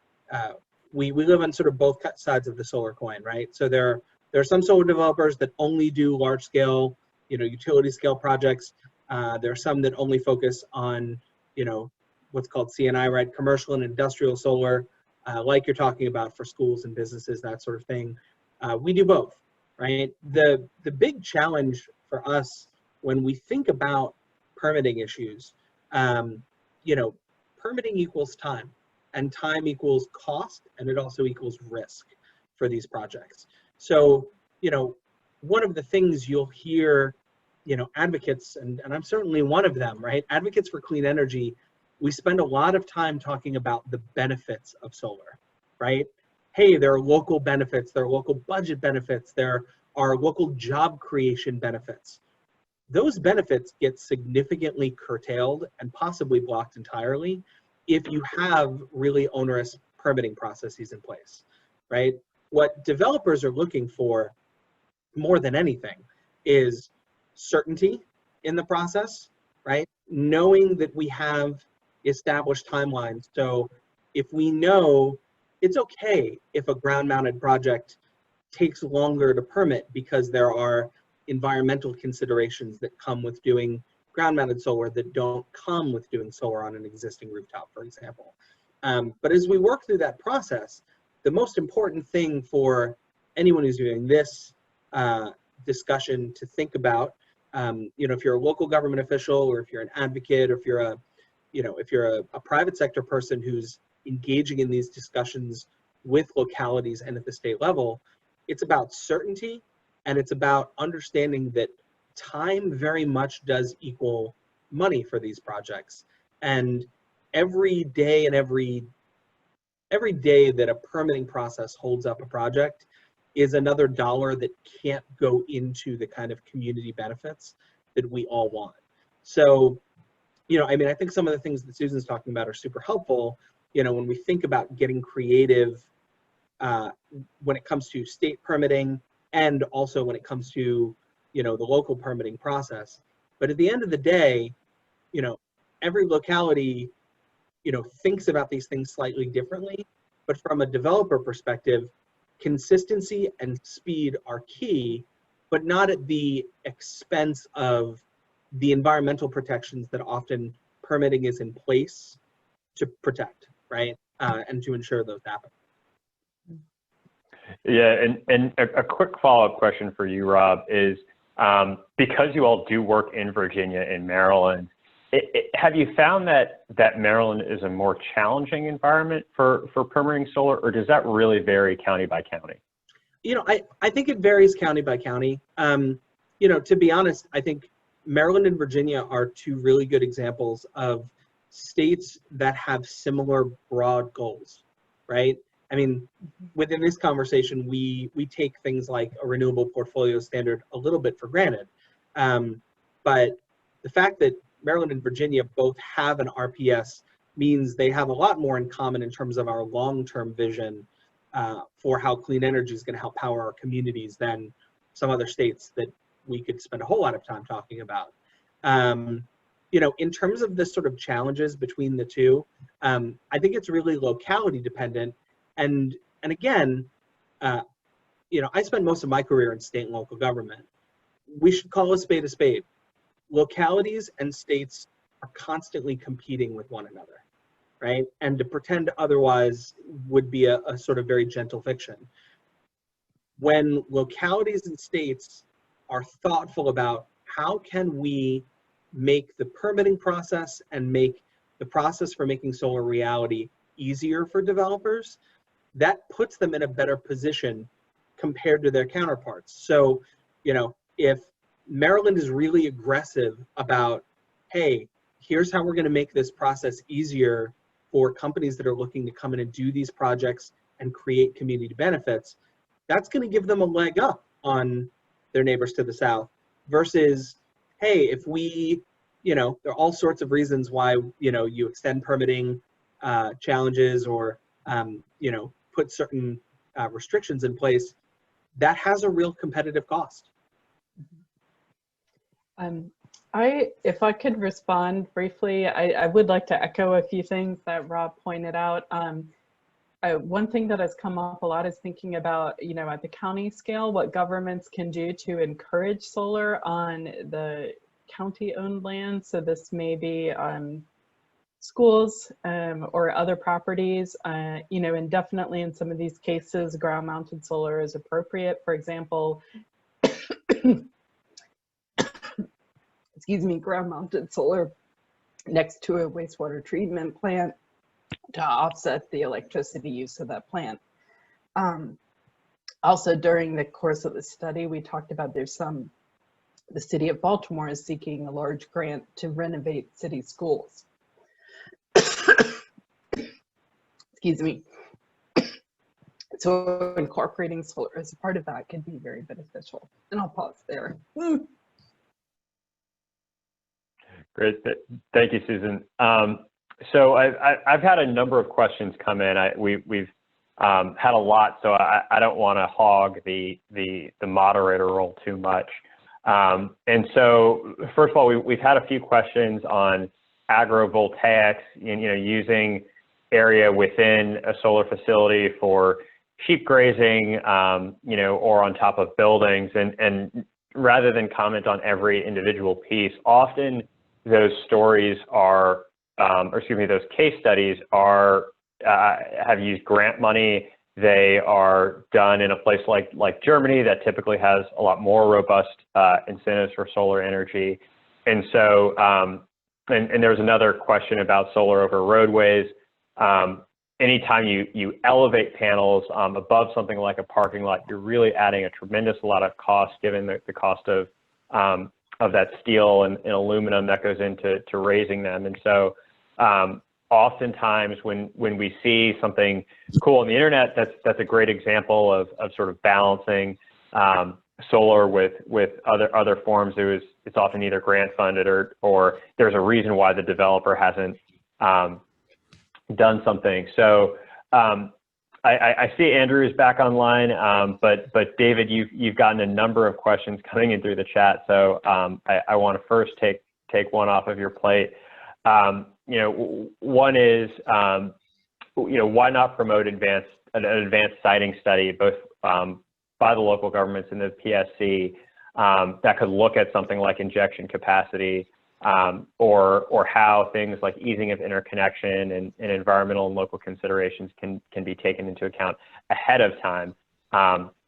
live on sort of both sides of the solar coin, right? So there are some solar developers that only do large scale, you know, utility scale projects. There are some that only focus on, you know, what's called CNI, right? Commercial and industrial solar, like you're talking about for schools and businesses, that sort of thing. We do both, right? The big challenge for us when we think about permitting issues, you know, permitting equals time, and time equals cost, and it also equals risk for these projects. So, you know, one of the things you'll hear, you know, advocates, and I'm certainly one of them, right? Advocates for clean energy, we spend a lot of time talking about the benefits of solar, right? Hey, there are local benefits, there are local budget benefits, there are local job creation benefits. Those benefits get significantly curtailed and possibly blocked entirely if you have really onerous permitting processes in place, right? What developers are looking for more than anything is certainty in the process, right? Knowing that we have established timelines. So if we know it's okay if a ground-mounted project takes longer to permit because there are environmental considerations that come with doing ground-mounted solar that don't come with doing solar on an existing rooftop, for example. But as we work through that process, the most important thing for anyone who's doing this discussion to think about, you know, if you're a local government official, or if you're an advocate, or if you're a, you know, if you're a private sector person who's engaging in these discussions with localities and at the state level, it's about certainty, and it's about understanding that time very much does equal money for these projects. And every day and every day that a permitting process holds up a project is another dollar that can't go into the kind of community benefits that we all want. So, you know, I mean, I think some of the things that Susan's talking about are super helpful, you know, when we think about getting creative when it comes to state permitting, and also when it comes to, you know, the local permitting process. But at the end of the day, you know, every locality, you know, thinks about these things slightly differently. But from a developer perspective, consistency and speed are key, but not at the expense of the environmental protections that often permitting is in place to protect, right? And to ensure those happen. Yeah, and a quick follow-up question for you, Rob, is because you all do work in Virginia and Maryland, have you found that Maryland is a more challenging environment for permitting solar, or does that really vary county by county? You know, I think it varies county by county. You know, to be honest, I think Maryland and Virginia are two really good examples of states that have similar broad goals, right? I mean, within this conversation, we take things like a renewable portfolio standard a little bit for granted. But the fact that Maryland and Virginia both have an RPS means they have a lot more in common in terms of our long-term vision for how clean energy is going to help power our communities than some other states that we could spend a whole lot of time talking about. You know, in terms of the sort of challenges between the two, I think it's really locality dependent. And again, you know, I spent most of my career in state and local government. We should call a spade a spade. Localities and states are constantly competing with one another, right? And to pretend otherwise would be a sort of very gentle fiction. When localities and states are thoughtful about how can we make the permitting process and make the process for making solar reality easier for developers, that puts them in a better position compared to their counterparts. So, you know, if Maryland is really aggressive about, hey, here's how we're going to make this process easier for companies that are looking to come in and do these projects and create community benefits, that's going to give them a leg up on their neighbors to the south versus, hey, if we, there are all sorts of reasons why, you extend permitting challenges or, put certain restrictions in place, that has a real competitive cost. If I could respond briefly, I would like to echo a few things that Rob pointed out. One thing that has come up a lot is thinking about, at the county scale, what governments can do to encourage solar on the county-owned land. So this may be schools or other properties, and definitely in some of these cases, ground-mounted solar is appropriate. For example, excuse me, ground-mounted solar next to a wastewater treatment plant to offset the electricity use of that plant. Also, during the course of the study, we talked about the city of Baltimore is seeking a large grant to renovate city schools. Excuse me. So incorporating solar as a part of that could be very beneficial. And I'll pause there. Great, thank you, Susan. So I've had a number of questions come in. We've had a lot, so I don't want to hog the moderator role too much. And so first of all, we've had a few questions on agrovoltaics, using area within a solar facility for sheep grazing, or on top of buildings. And rather than comment on every individual piece, often those stories are, those case studies are, have used grant money. They are done in a place like Germany that typically has a lot more robust incentives for solar energy. And so, and there was another question about solar over roadways. Anytime you elevate panels above something like a parking lot, you're really adding a tremendous lot of cost, given the cost of that steel and aluminum that goes into raising them. And so oftentimes when we see something cool on the internet, that's a great example of sort of balancing solar with other forms. It's often either grant funded or there's a reason why the developer hasn't done something. So I see Andrew is back online, but David, you've gotten a number of questions coming in through the chat. So I want to first take one off of your plate. One is, why not promote an advanced siting study, both by the local governments and the PSC, that could look at something like injection capacity, or how things like easing of interconnection and environmental and local considerations can be taken into account ahead of time,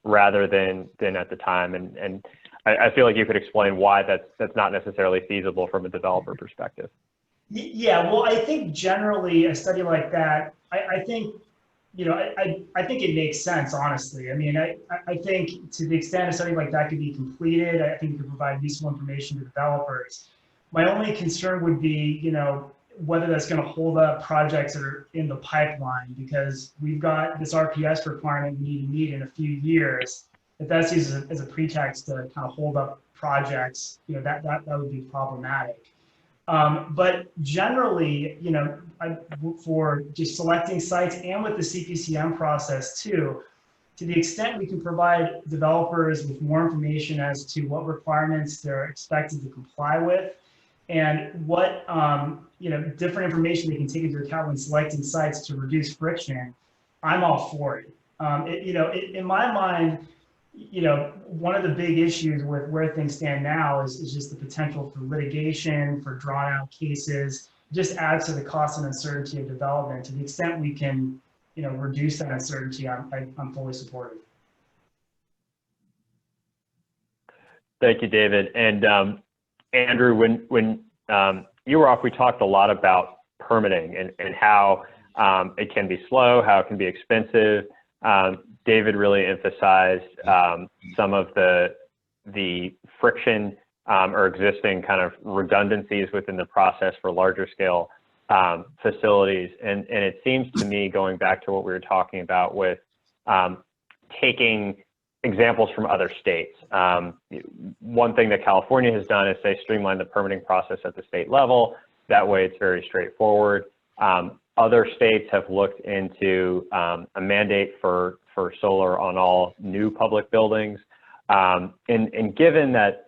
rather than at the time. And I feel like you could explain why that's not necessarily feasible from a developer perspective. Yeah, well, I think generally a study like that, I think, I think it makes sense, honestly. I mean, I think to the extent a study like that could be completed, I think it could provide useful information to developers. My only concern would be, whether that's going to hold up projects that are in the pipeline, because we've got this RPS requirement we need to meet in a few years. If that's used as a pretext to kind of hold up projects, that would be problematic. But generally, for just selecting sites and with the CPCM process too, to the extent we can provide developers with more information as to what requirements they're expected to comply with, and what different information they can take into account when selecting sites to reduce friction, I'm all for it. In my mind, one of the big issues with where things stand now is just the potential for litigation, for drawn out cases. It just adds to the cost and uncertainty of development. To the extent we can, reduce that uncertainty, I'm fully supportive. Thank you, David. And Andrew, when you were off, we talked a lot about permitting and how it can be slow, how it can be expensive. David really emphasized some of the friction or existing kind of redundancies within the process for larger scale facilities. And it seems to me, going back to what we were talking about with taking examples from other states. One thing that California has done is say streamline the permitting process at the state level. That way it's very straightforward. Other states have looked into a mandate for solar on all new public buildings. And given that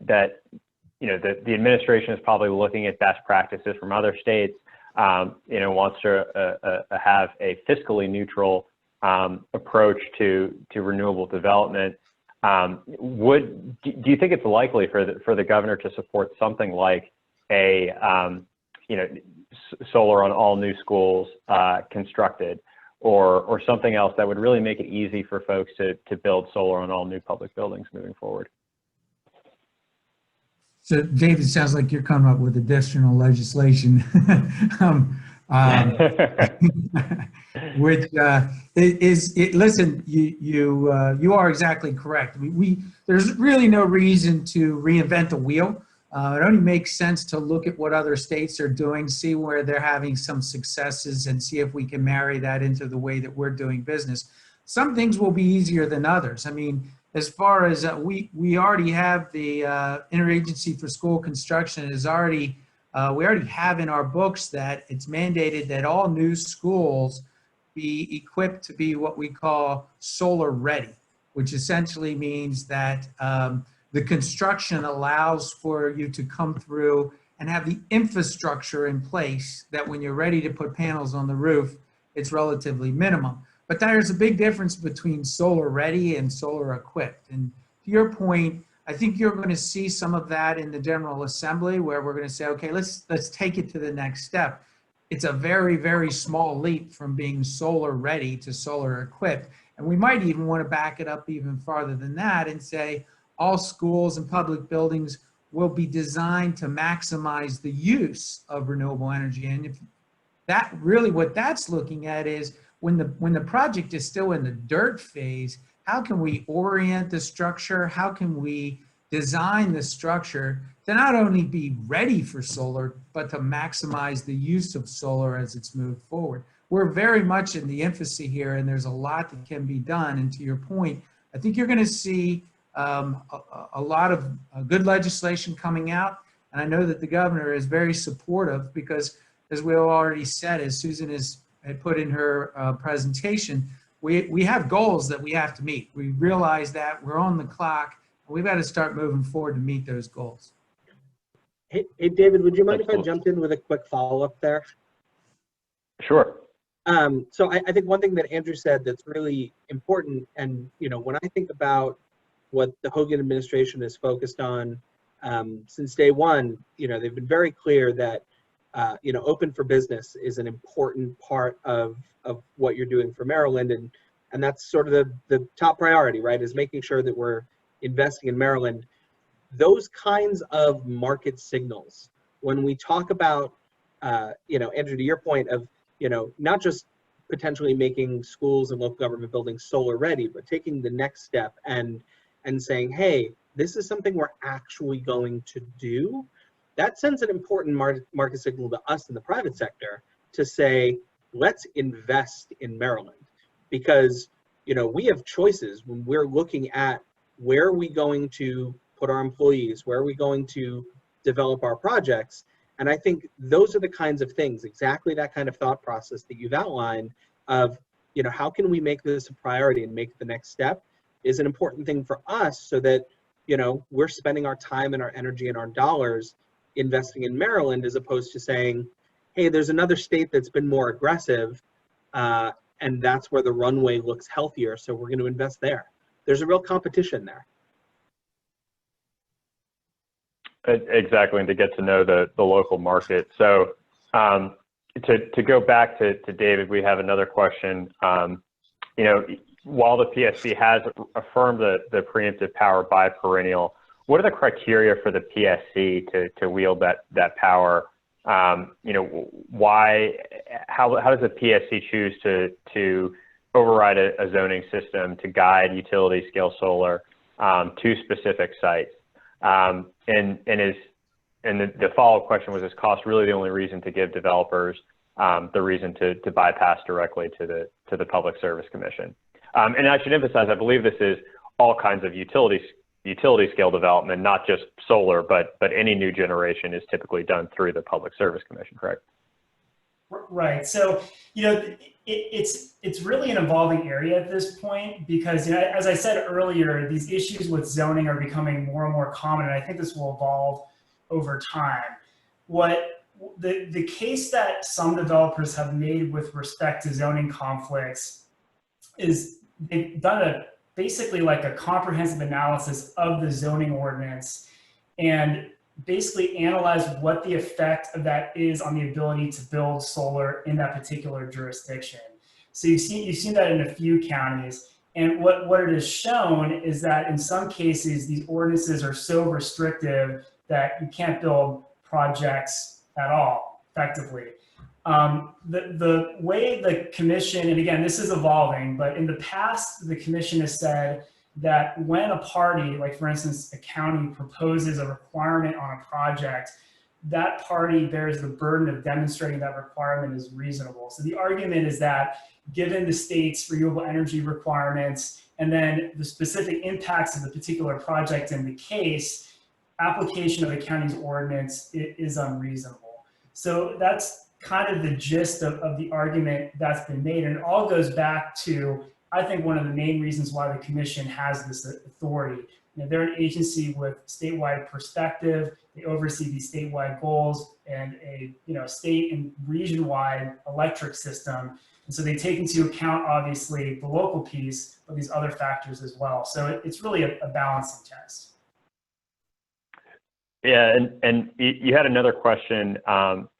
you know, the administration is probably looking at best practices from other states, you know, wants to have a fiscally neutral approach to renewable development. Do you think it's likely for the governor to support something like a you know, solar on all new schools constructed, or something else that would really make it easy for folks to build solar on all new public buildings moving forward? So, David, sounds like you're coming up with additional legislation, which listen, you are exactly correct. I mean, there's really no reason to reinvent the wheel. It only makes sense to look at what other states are doing, see where they're having some successes, and see if we can marry that into the way that we're doing business. Some things will be easier than others. I mean, as far as we already have the Interagency for School Construction is already, we already have in our books that it's mandated that all new schools be equipped to be what we call solar ready, which essentially means that the construction allows for you to come through and have the infrastructure in place that when you're ready to put panels on the roof, it's relatively minimum. But there's a big difference between solar ready and solar equipped. And to your point, I think you're going to see some of that in the General Assembly, where we're going to say, okay, let's take it to the next step. It's a very, very small leap from being solar ready to solar equipped. And we might even want to back it up even farther than that and say all schools and public buildings will be designed to maximize the use of renewable energy. And if that really, what that's looking at is when the project is still in the dirt phase, how can we orient the structure? How can we design the structure to not only be ready for solar, but to maximize the use of solar as it's moved forward? We're very much in the infancy here, and there's a lot that can be done. And to your point, I think you're going to see a lot of good legislation coming out. And I know that the governor is very supportive because, as we already said, as Susan had put in her presentation, we have goals that we have to meet. We realize that we're on the clock, and we've got to start moving forward to meet those goals. Hey, David, would you mind if I jumped in with a quick follow-up there? Sure. So I think one thing that Andrew said that's really important, and you know, when I think about what the Hogan administration is focused on since day one, you know, they've been very clear that you know, open for business is an important part of what you're doing for Maryland, and that's sort of the top priority, right? Is making sure that we're investing in Maryland. Those kinds of market signals, when we talk about, you know, Andrew, to your point of, you know, not just potentially making schools and local government buildings solar ready, but taking the next step and saying, hey, this is something we're actually going to do. That sends an important market signal to us in the private sector to say, let's invest in Maryland, because, you know, we have choices when we're looking at where are we going to put our employees, where are we going to develop our projects. And I think those are the kinds of things, exactly that kind of thought process that you've outlined of, you know, how can we make this a priority and make the next step is an important thing for us so that, you know, we're spending our time and our energy and our dollars investing in Maryland, as opposed to saying, hey, there's another state that's been more aggressive and that's where the runway looks healthier, so we're going to invest there. There's a real competition there. Exactly, and to get to know the local market. So to go back to David, we have another question. You know, while the PSC has affirmed the preemptive power biperennial, what are the criteria for the PSC to wield that power? You know, how does the PSC choose to override a zoning system to guide utility scale solar to specific sites? And the follow-up question was, is cost really the only reason to give developers the reason to bypass directly to the Public Service Commission? And I should emphasize, I believe this is all kinds of utility scale development, not just solar, but any new generation is typically done through the Public Service Commission, correct? Right. So, it's really an evolving area at this point because, as I said earlier, these issues with zoning are becoming more and more common, and I think this will evolve over time. What the case that some developers have made with respect to zoning conflicts is they've done basically like a comprehensive analysis of the zoning ordinance and basically analyze what the effect of that is on the ability to build solar in that particular jurisdiction. So you've seen that in a few counties. And what it has shown is that in some cases, these ordinances are so restrictive that you can't build projects at all, effectively. The way the commission, and again, this is evolving, but in the past, the commission has said that when a party, like for instance, a county proposes a requirement on a project, that party bears the burden of demonstrating that requirement is reasonable. So the argument is that given the state's renewable energy requirements and then the specific impacts of the particular project in the case, application of the county's ordinance is unreasonable. So that's kind of the gist of the argument that's been made. And it all goes back to, I think, one of the main reasons why the commission has this authority. They're an agency with statewide perspective. They oversee these statewide goals and a state and region-wide electric system. And so they take into account, obviously, the local piece, but these other factors as well. So it's really a balancing test. Yeah, and you had another question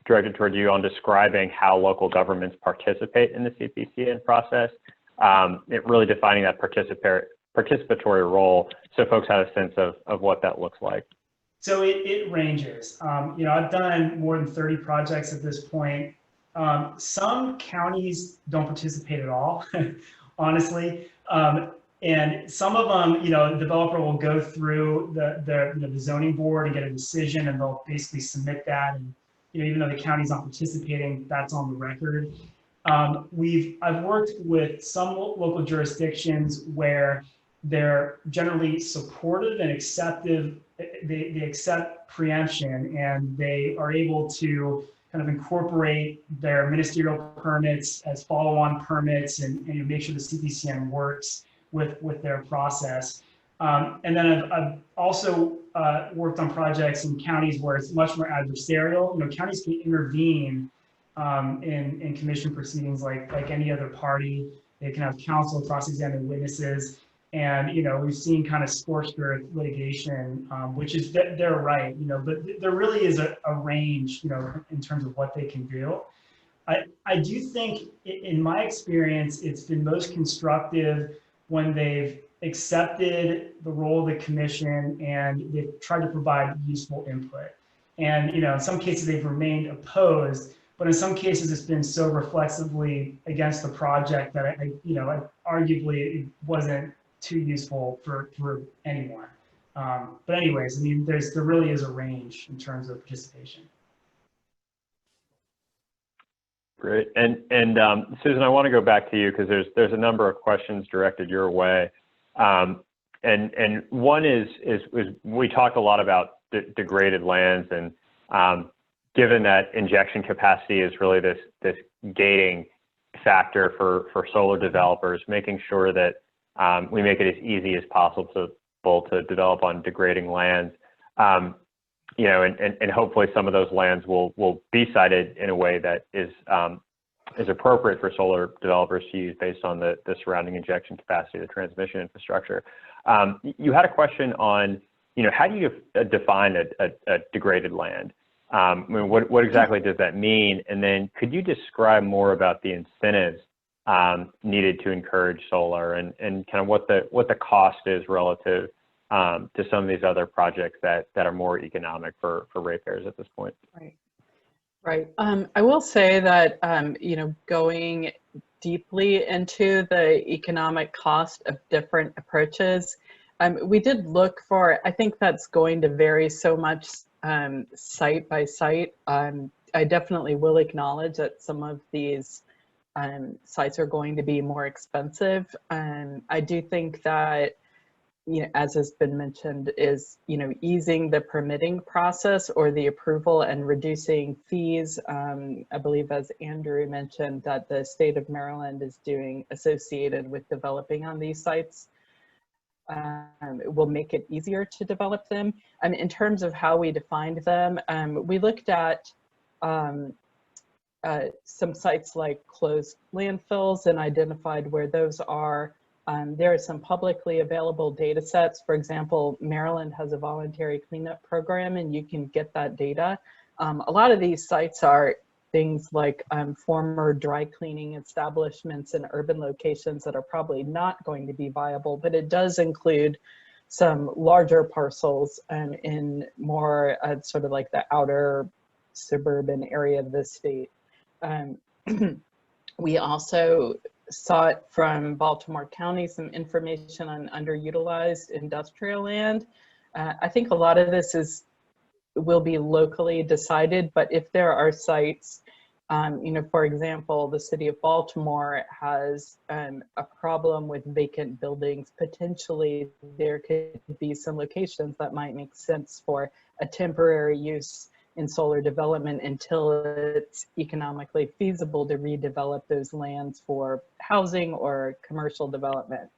directed toward you on describing how local governments participate in the CPCN process. It really defining that participatory role so folks have a sense of what that looks like. So it ranges. I've done more than 30 projects at this point. Some counties don't participate at all, honestly. And some of them, the developer will go through the zoning board and get a decision, and they'll basically submit that. And even though the county's not participating, that's on the record. I've worked with some local jurisdictions where they're generally supportive and acceptive. They accept preemption, and they are able to kind of incorporate their ministerial permits as follow-on permits and make sure the CPCN works with their process. And then I've also worked on projects in counties where it's much more adversarial. Counties can intervene in commission proceedings like any other party. They can have counsel cross-examine witnesses. And, we've seen kind of scorched earth litigation, which is their right, but there really is a range, in terms of what they can do. I do think, in my experience, it's been most constructive when they've accepted the role of the commission and they've tried to provide useful input. And, in some cases they've remained opposed, but in some cases it's been so reflexively against the project that arguably it wasn't too useful for anyone. But anyways, there really is a range in terms of participation. Great. And Susan, I want to go back to you because there's a number of questions directed your way. And one is we talked a lot about degraded lands, and given that injection capacity is really this gating factor for solar developers, making sure that we make it as easy as possible to develop on degrading lands. And hopefully some of those lands will be sited in a way that is appropriate for solar developers to use based on the surrounding injection capacity, the transmission infrastructure. You had a question on, how do you define a degraded land? What exactly does that mean? And then could you describe more about the incentives needed to encourage solar and kind of what the cost is relative to some of these other projects that are more economic for ratepayers at this point? Right. I will say that, going deeply into the economic cost of different approaches, we did look for, I think that's going to vary so much site by site. I definitely will acknowledge that some of these sites are going to be more expensive. I do think that as has been mentioned, is, easing the permitting process or the approval and reducing fees. I believe, as Andrew mentioned, that the state of Maryland is doing associated with developing on these sites. It will make it easier to develop them. In terms of how we defined them, we looked at some sites like closed landfills and identified where those are. There are some publicly available data sets. For example, Maryland has a voluntary cleanup program, and you can get that data. A lot of these sites are things like former dry cleaning establishments in urban locations that are probably not going to be viable, but it does include some larger parcels in more sort of like the outer suburban area of the state. We also sought from Baltimore County some information on underutilized industrial land. I think a lot of this will be locally decided, but if there are sites, for example, the city of Baltimore has a problem with vacant buildings. Potentially, there could be some locations that might make sense for a temporary use in solar development until it's economically feasible to redevelop those lands for housing or commercial development.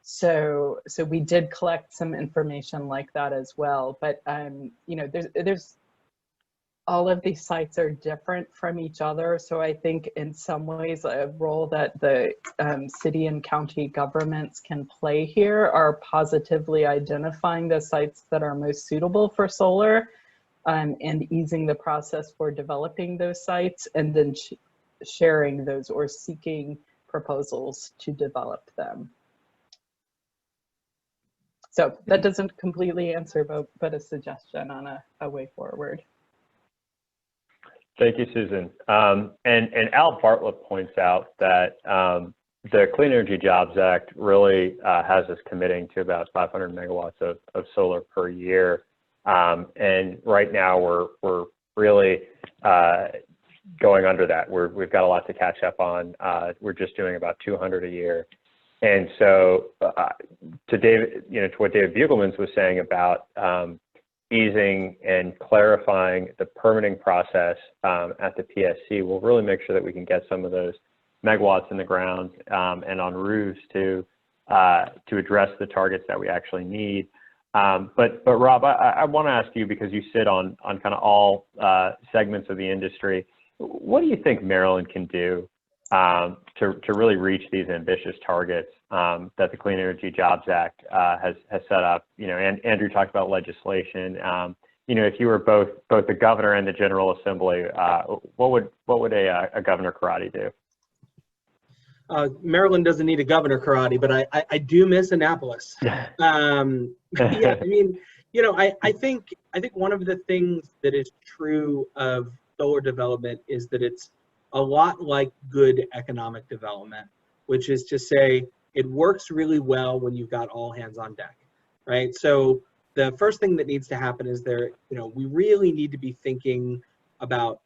So we did collect some information like that as well. But there's all of these sites are different from each other. So I think in some ways a role that the city and county governments can play here are positively identifying the sites that are most suitable for solar. And easing the process for developing those sites, and then sharing those or seeking proposals to develop them. So that doesn't completely answer, but a suggestion on a way forward. Thank you, Susan. And Al Bartlett points out that the Clean Energy Jobs Act really has us committing to about 500 megawatts of solar per year. And right now we're really going under that. We've got a lot to catch up on. We're just doing about 200 a year. And so to David, to what David Beugelmans was saying about easing and clarifying the permitting process at the PSC, we'll really make sure that we can get some of those megawatts in the ground and on roofs to address the targets that we actually need. But Rob, I want to ask you, because you sit on kind of all segments of the industry, what do you think Maryland can do to really reach these ambitious targets that the Clean Energy Jobs Act has set up? And Andrew talked about legislation. If you were both the governor and the General Assembly, what would a Governor Corradi do? Maryland doesn't need a Governor Corradi, but I do miss Annapolis. Yeah, I think one of the things that is true of solar development is that it's a lot like good economic development, which is to say it works really well when you've got all hands on deck, right? So the first thing that needs to happen is we really need to be thinking about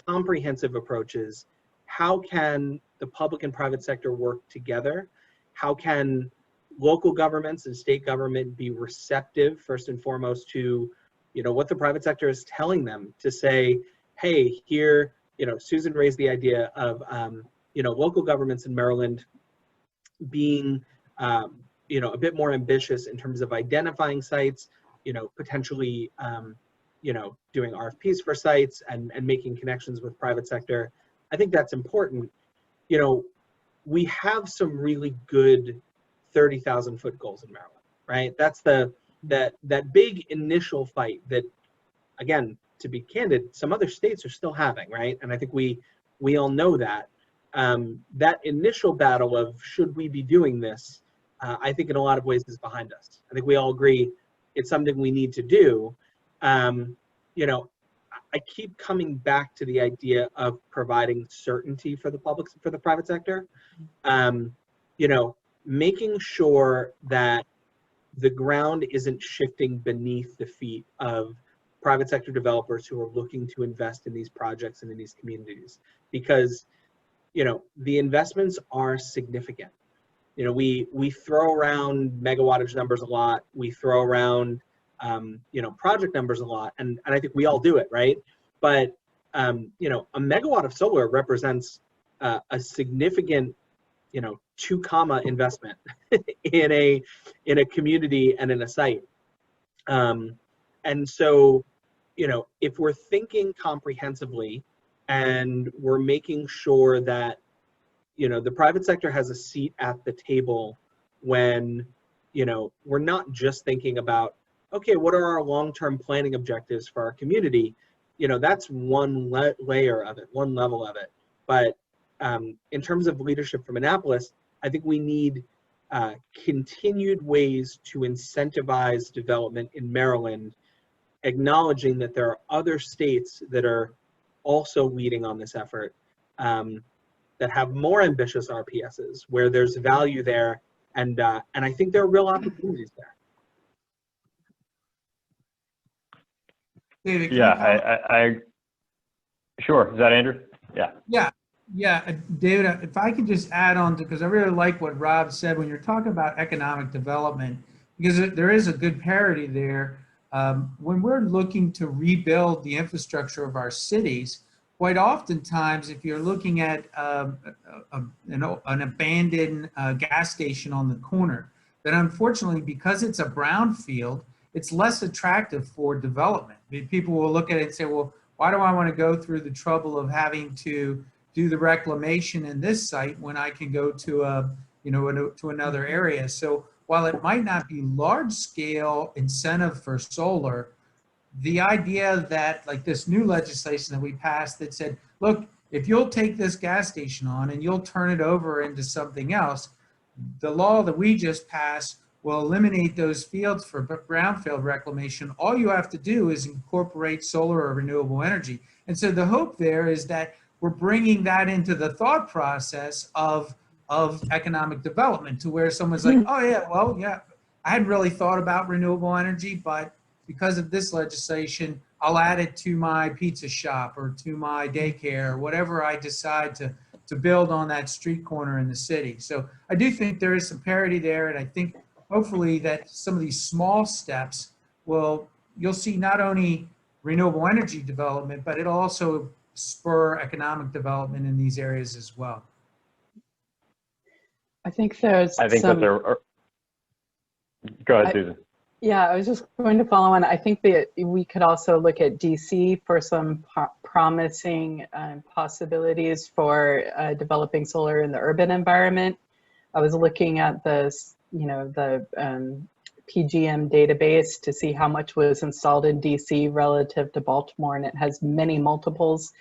comprehensive approaches. How can the public and private sector work together? How can local governments and state government be receptive, first and foremost, to what the private sector is telling them, to say, hey, here, Susan raised the idea of local governments in Maryland being a bit more ambitious in terms of identifying sites, potentially doing RFPs for sites and making connections with private sector. I think that's important. We have some really good 30,000 foot goals in Maryland, right? That's that big initial fight that, again, to be candid, some other states are still having, right? And I think we all know that. That initial battle of should we be doing this, I think in a lot of ways is behind us. I think we all agree it's something we need to do. I keep coming back to the idea of providing certainty for the public, for the private sector. Making sure that the ground isn't shifting beneath the feet of private sector developers who are looking to invest in these projects and in these communities, because the investments are significant. You know, we throw around megawattage numbers a lot. We throw around, you know, project numbers a lot, and I think we all do it, right? But you know, a megawatt of solar represents a significant, you know, 2 comma investment in a community and in a site. And so, you know, if we're thinking comprehensively and we're making sure that, you know, the private sector has a seat at the table when, you know, we're not just thinking about, okay, what are our long-term planning objectives for our community? You know, that's one layer of it, one level of it. But in terms of leadership from Annapolis, I think we need continued ways to incentivize development in Maryland, acknowledging that there are other states that are also leading on this effort, that have more ambitious RPSs, where there's value there, and I think there are real opportunities there. David, Yeah, I sure. Is that Andrew? Yeah. Yeah, David, if I could just add on to, because I really like what Rob said when you're talking about economic development, because there is a good parity there. When we're looking to rebuild the infrastructure of our cities, quite oftentimes, if you're looking at an abandoned gas station on the corner, then unfortunately, because it's a brownfield, it's less attractive for development. People will look at it and say, well, why do I want to go through the trouble of having to do the reclamation in this site when I can go to to another area? So while it might not be large scale incentive for solar, the idea that, like this new legislation that we passed that said, look, if you'll take this gas station on and you'll turn it over into something else, the law that we just passed will eliminate those fields for brownfield reclamation. All you have to do is incorporate solar or renewable energy. And so the hope there is that we're bringing that into the thought process of economic development, to where someone's like, oh yeah, well, yeah, I hadn't really thought about renewable energy, but because of this legislation, I'll add it to my pizza shop or to my daycare or whatever I decide to build on that street corner in the city. So I do think there is some parity there, and I think hopefully that some of these small steps you'll see not only renewable energy development, but it'll also spur economic development in these areas as well. I think there's that there are, go ahead, Susan. Yeah, I was just going to follow on. I think that we could also look at DC for some promising possibilities for developing solar in the urban environment. I was looking at this, the PGM database to see how much was installed in DC relative to Baltimore, and it has many multiples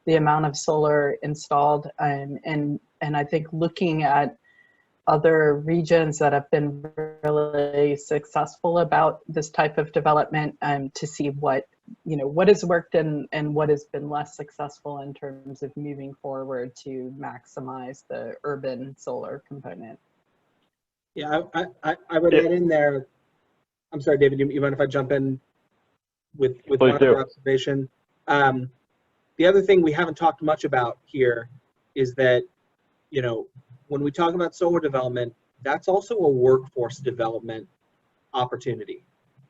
the amount of solar installed. And I think looking at other regions that have been really successful about this type of development, to see what has worked and what has been less successful in terms of moving forward to maximize the urban solar component. Yeah, I would add in there. I'm sorry, David, you mind if I jump in with one other observation? The other thing we haven't talked much about here is that, when we talk about solar development, that's also a workforce development opportunity.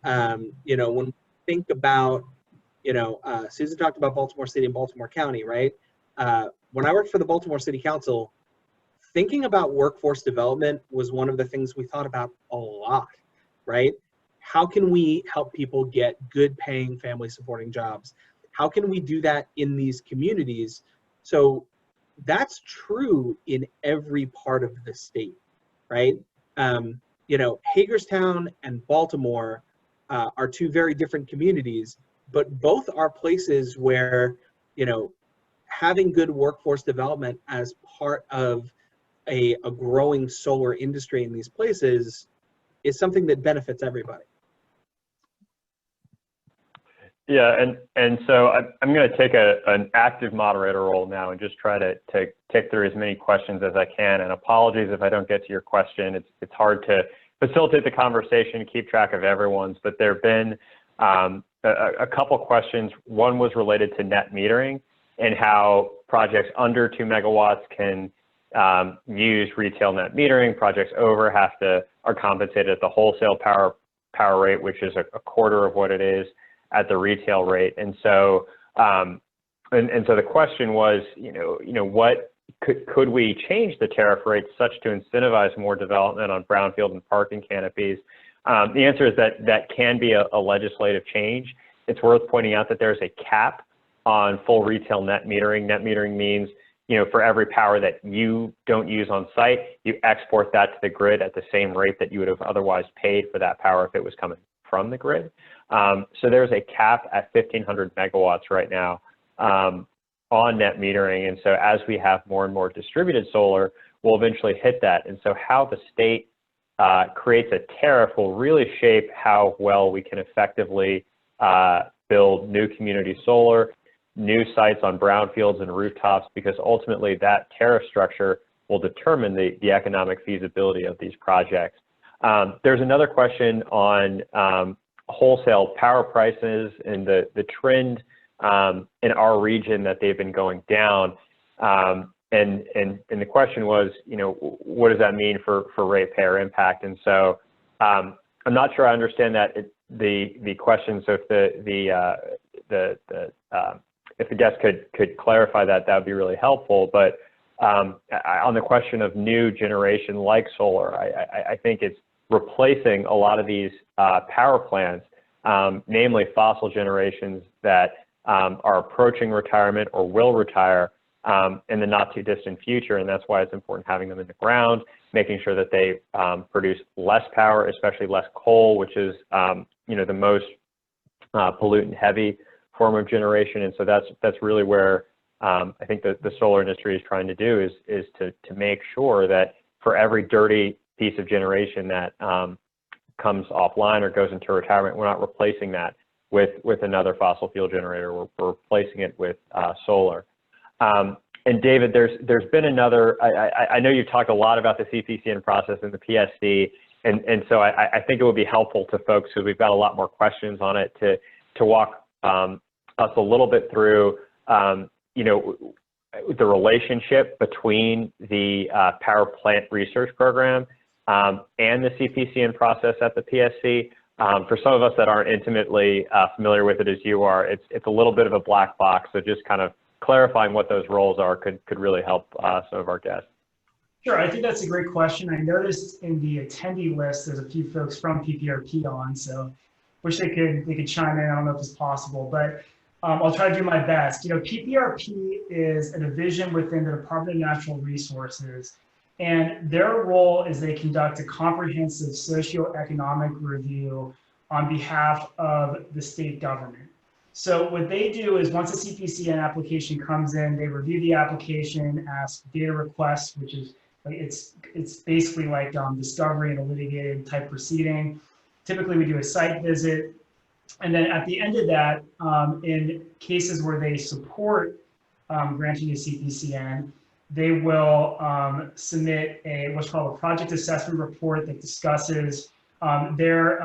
When we think about, Susan talked about Baltimore City and Baltimore County, right? When I worked for the Baltimore City Council, thinking about workforce development was one of the things we thought about a lot, right? How can we help people get good paying family supporting jobs? How can we do that in these communities? So that's true in every part of the state, right? Hagerstown and Baltimore are two very different communities, but both are places where, having good workforce development as part of a growing solar industry in these places is something that benefits everybody. Yeah, and so I'm going to take an active moderator role now and just try to take through as many questions as I can. And apologies if I don't get to your question. It's hard to facilitate the conversation, keep track of everyone's, but there have been a couple questions. One was related to net metering and how projects under 2 megawatts can use retail net metering. Projects over are compensated at the wholesale power rate, which is a quarter of what it is at the retail rate. And so so the question was, what could we change the tariff rates such to incentivize more development on brownfield and parking canopies? The answer is that can be a legislative change. It's worth pointing out that there's a cap on full retail net metering. Net metering means, for every power that you don't use on site, you export that to the grid at the same rate that you would have otherwise paid for that power if it was coming from the grid. So there's a cap at 1,500 megawatts right now on net metering. And so as we have more and more distributed solar, we'll eventually hit that. And so how the state creates a tariff will really shape how well we can effectively build new community solar, new sites on brownfields and rooftops, because ultimately that tariff structure will determine the economic feasibility of these projects. There's another question on wholesale power prices and the trend in our region that they've been going down. And the question was, what does that mean for ratepayer impact? And so I'm not sure I understand the question. So if the guest could clarify that would be really helpful. But on the question of new generation like solar, I think it's replacing a lot of these power plants, namely fossil generations that are approaching retirement or will retire in the not too distant future. And that's why it's important having them in the ground, making sure that they produce less power, especially less coal, which is the most pollutant heavy form of generation. And so that's really where I think the solar industry is trying to do is to make sure that for every dirty piece of generation that comes offline or goes into retirement, we're not replacing that with another fossil fuel generator. We're replacing it with solar. And David, there's been another, I know you've talked a lot about the CPCN process and the PSD, and so I think it would be helpful to folks, because we've got a lot more questions on it, to walk us a little bit through, the relationship between the power plant research program and the CPCN process at the PSC. For some of us that aren't intimately familiar with it as you are, it's a little bit of a black box. So just kind of clarifying what those roles are could really help some of our guests. Sure, I think that's a great question. I noticed in the attendee list, there's a few folks from PPRP on, so wish they could chime in. I don't know if it's possible, but I'll try to do my best. PPRP is a division within the Department of Natural Resources, and their role is they conduct a comprehensive socioeconomic review on behalf of the state government. So what they do is once a CPCN application comes in, they review the application, ask data requests, which is it's basically like discovery in a litigated type proceeding. Typically, we do a site visit, and then at the end of that, in cases where they support granting a CPCN, they will submit what's called a project assessment report that discusses their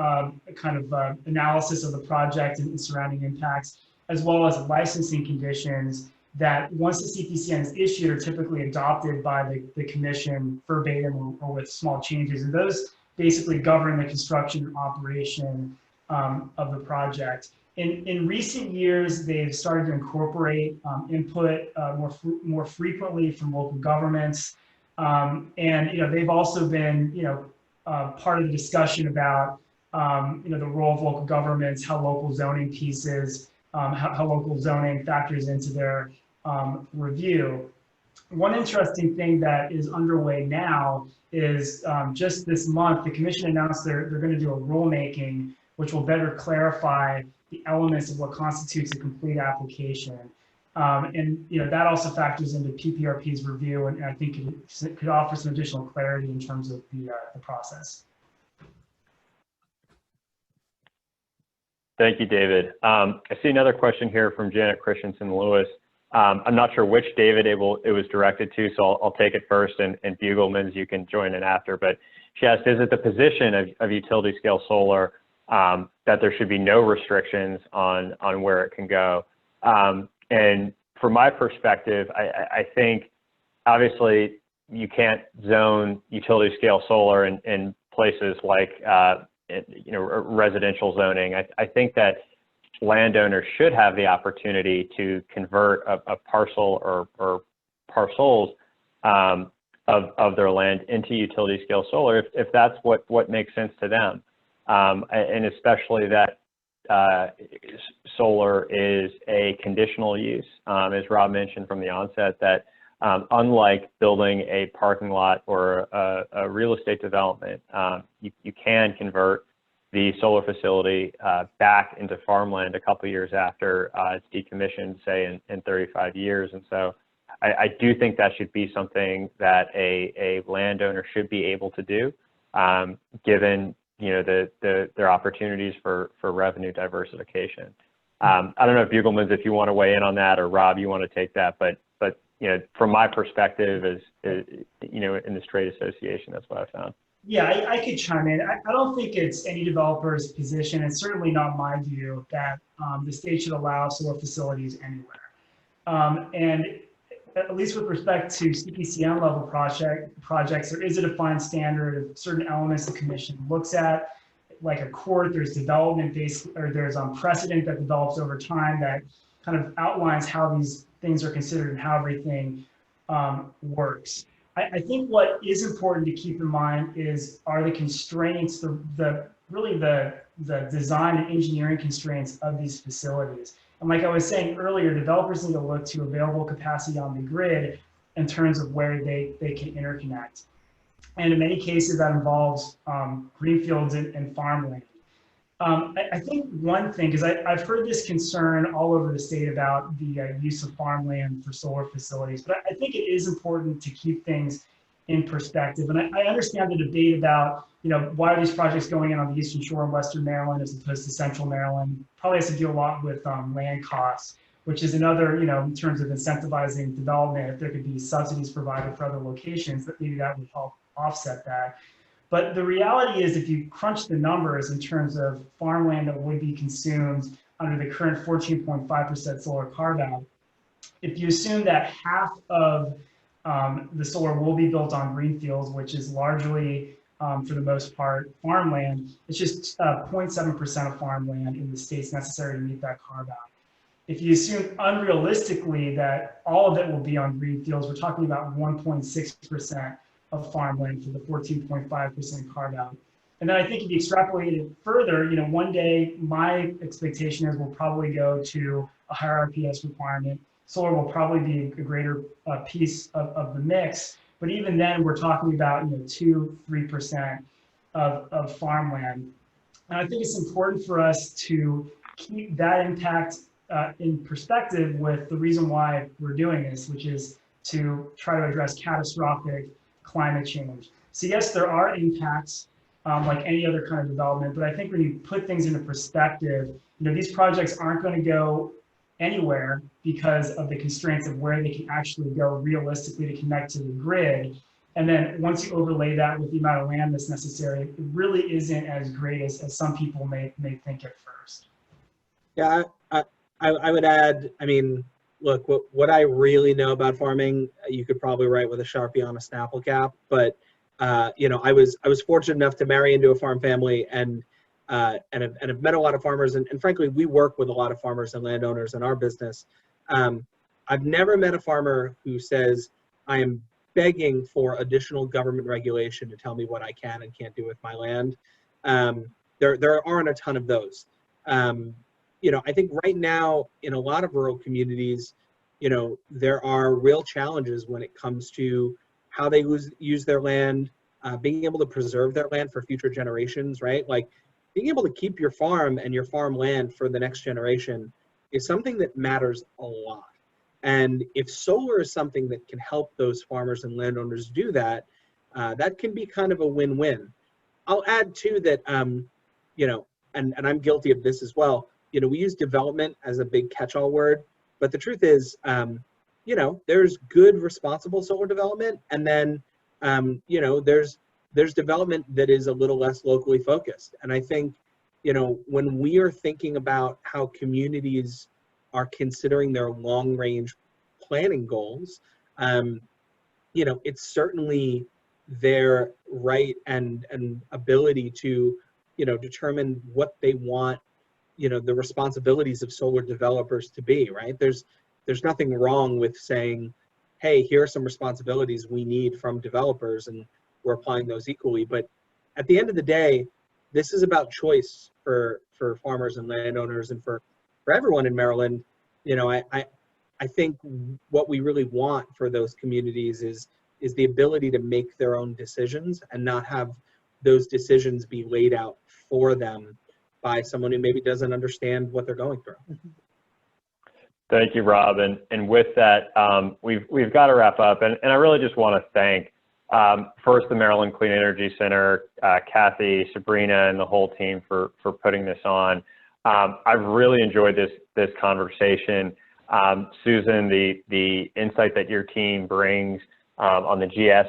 kind of analysis of the project and surrounding impacts, as well as licensing conditions that once the CPCN is issued are typically adopted by the commission verbatim or with small changes. And those basically govern the construction and operation of the project. In recent years, they've started to incorporate input more frequently from local governments. And they've also been part of the discussion about the role of local governments, how local zoning pieces, how local zoning factors into their review. One interesting thing that is underway now is just this month, the commission announced they're going to do a rulemaking which will better clarify the elements of what constitutes a complete application. And that also factors into PPRP's review, and I think could offer some additional clarity in terms of the process. Thank you, David. I see another question here from Janet Christensen Lewis. I'm not sure which David it was directed to, so I'll take it first, and Beugelmans, you can join in after. But she asked, is it the position of utility scale solar that there should be no restrictions on where it can go? And from my perspective, I think obviously you can't zone utility scale solar in places like residential zoning. I think that landowners should have the opportunity to convert a parcel or parcels of their land into utility scale solar if that's what makes sense to them, and especially that solar is a conditional use, as Rob mentioned from the onset, that unlike building a parking lot or a real estate development, you can convert the solar facility back into farmland a couple years after it's decommissioned, say in 35 years. And so I do think that should be something that a landowner should be able to do, given their opportunities for revenue diversification. I don't know if Beugelmans, if you want to weigh in on that, or Rob, you want to take that, but from my perspective, as in this trade association, that's what I found. Yeah, I could chime in. I don't think it's any developer's position, and certainly not my view, that the state should allow solar facilities anywhere. And at least with respect to CPCN level projects, there is a defined standard of certain elements the commission looks at. Like a court, there's development based, or there's precedent that develops over time that kind of outlines how these things are considered and how everything works. I think what is important to keep in mind are the constraints, really the design and engineering constraints of these facilities. And like I was saying earlier, developers need to look to available capacity on the grid in terms of where they can interconnect. And in many cases that involves greenfields and farmland. I think one thing, because I've heard this concern all over the state about the use of farmland for solar facilities, but I think it is important to keep things in perspective. And I understand the debate about, why are these projects going in on the Eastern Shore in Western Maryland as opposed to Central Maryland? Probably has to do a lot with land costs, which is another, in terms of incentivizing development, if there could be subsidies provided for other locations, that maybe that would help offset that. But the reality is, if you crunch the numbers in terms of farmland that would be consumed under the current 14.5% solar carve-out, if you assume that half of the solar will be built on greenfields, which is largely, for the most part, farmland, it's just 0.7% of farmland in the states necessary to meet that carve-out. If you assume unrealistically that all of it will be on greenfields, we're talking about 1.6% of farmland for the 14.5% carve out. And then I think if you extrapolate it further, one day my expectation is we'll probably go to a higher RPS requirement. Solar will probably be a greater piece of the mix, but even then we're talking about 2-3% of farmland. And I think it's important for us to keep that impact in perspective with the reason why we're doing this, which is to try to address catastrophic climate change. So yes, there are impacts like any other kind of development, but I think when you put things into perspective, these projects aren't going to go anywhere because of the constraints of where they can actually go realistically to connect to the grid. And then once you overlay that with the amount of land that's necessary, it really isn't as great as some people may think at first. Yeah, I would add, look, what I really know about farming, you could probably write with a Sharpie on a Snapple cap, but I was fortunate enough to marry into a farm family and have met a lot of farmers, and frankly, we work with a lot of farmers and landowners in our business. I've never met a farmer who says, I am begging for additional government regulation to tell me what I can and can't do with my land. There aren't a ton of those. I think right now in a lot of rural communities, there are real challenges when it comes to how they use their land, being able to preserve their land for future generations, right? Like being able to keep your farm and your farmland for the next generation is something that matters a lot. And if solar is something that can help those farmers and landowners do that, that can be kind of a win-win. I'll add too that, and I'm guilty of this as well, we use development as a big catch-all word, but the truth is, there's good, responsible solar development, and then, there's development that is a little less locally focused. And I think, when we are thinking about how communities are considering their long-range planning goals, you know, it's certainly their right and ability to, you know, determine what they want, you know, the responsibilities of solar developers to be, right? There's nothing wrong with saying, hey, here are some responsibilities we need from developers, and we're applying those equally. But at the end of the day, this is about choice for farmers and landowners, and for everyone in Maryland. You know, I think what we really want for those communities is the ability to make their own decisions and not have those decisions be laid out for them by someone who maybe doesn't understand what they're going through. Thank you, Rob. And with that, we've got to wrap up. And I really just want to thank first the Maryland Clean Energy Center, Kathy, Sabrina, and the whole team for putting this on. I've really enjoyed this conversation. Susan, the insight that your team brings on the GIS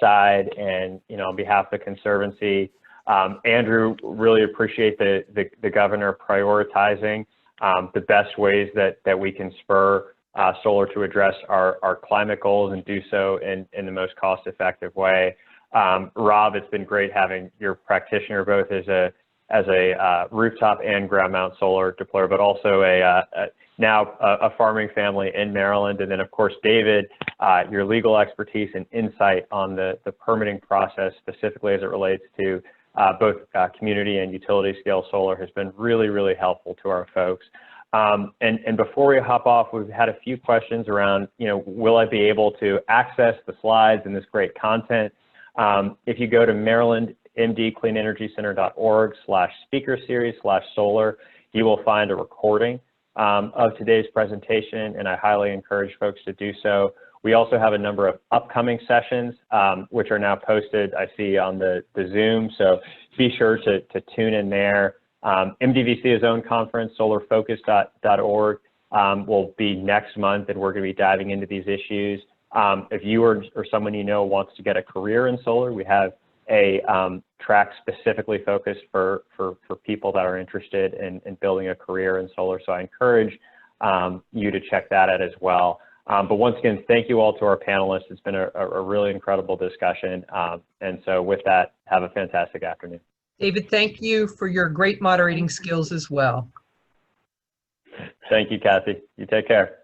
side, and on behalf of the Conservancy. Andrew, really appreciate the governor prioritizing the best ways that we can spur solar to address our climate goals and do so in the most cost-effective way. Rob, it's been great having your practitioner both as a rooftop and ground mount solar deployer, but also now a farming family in Maryland. And then of course, David, your legal expertise and insight on the permitting process, specifically as it relates to both community and utility scale solar, has been really, really helpful to our folks. And before we hop off, we've had a few questions around, will I be able to access the slides and this great content? If you go to marylandmdcleanenergycenter.org/speaker series/solar, you will find a recording of today's presentation, and I highly encourage folks to do so. We also have a number of upcoming sessions, which are now posted, I see, on the Zoom, so be sure to tune in there. MDV-SEIA's own conference, solarfocus.org, will be next month, and we're going to be diving into these issues. If you or someone you know wants to get a career in solar, we have a track specifically focused for people that are interested in building a career in solar, so I encourage you to check that out as well. But once again, thank you all to our panelists. It's been a really incredible discussion. And so with that, have a fantastic afternoon. David, thank you for your great moderating skills as well. Thank you, Kathy. You take care.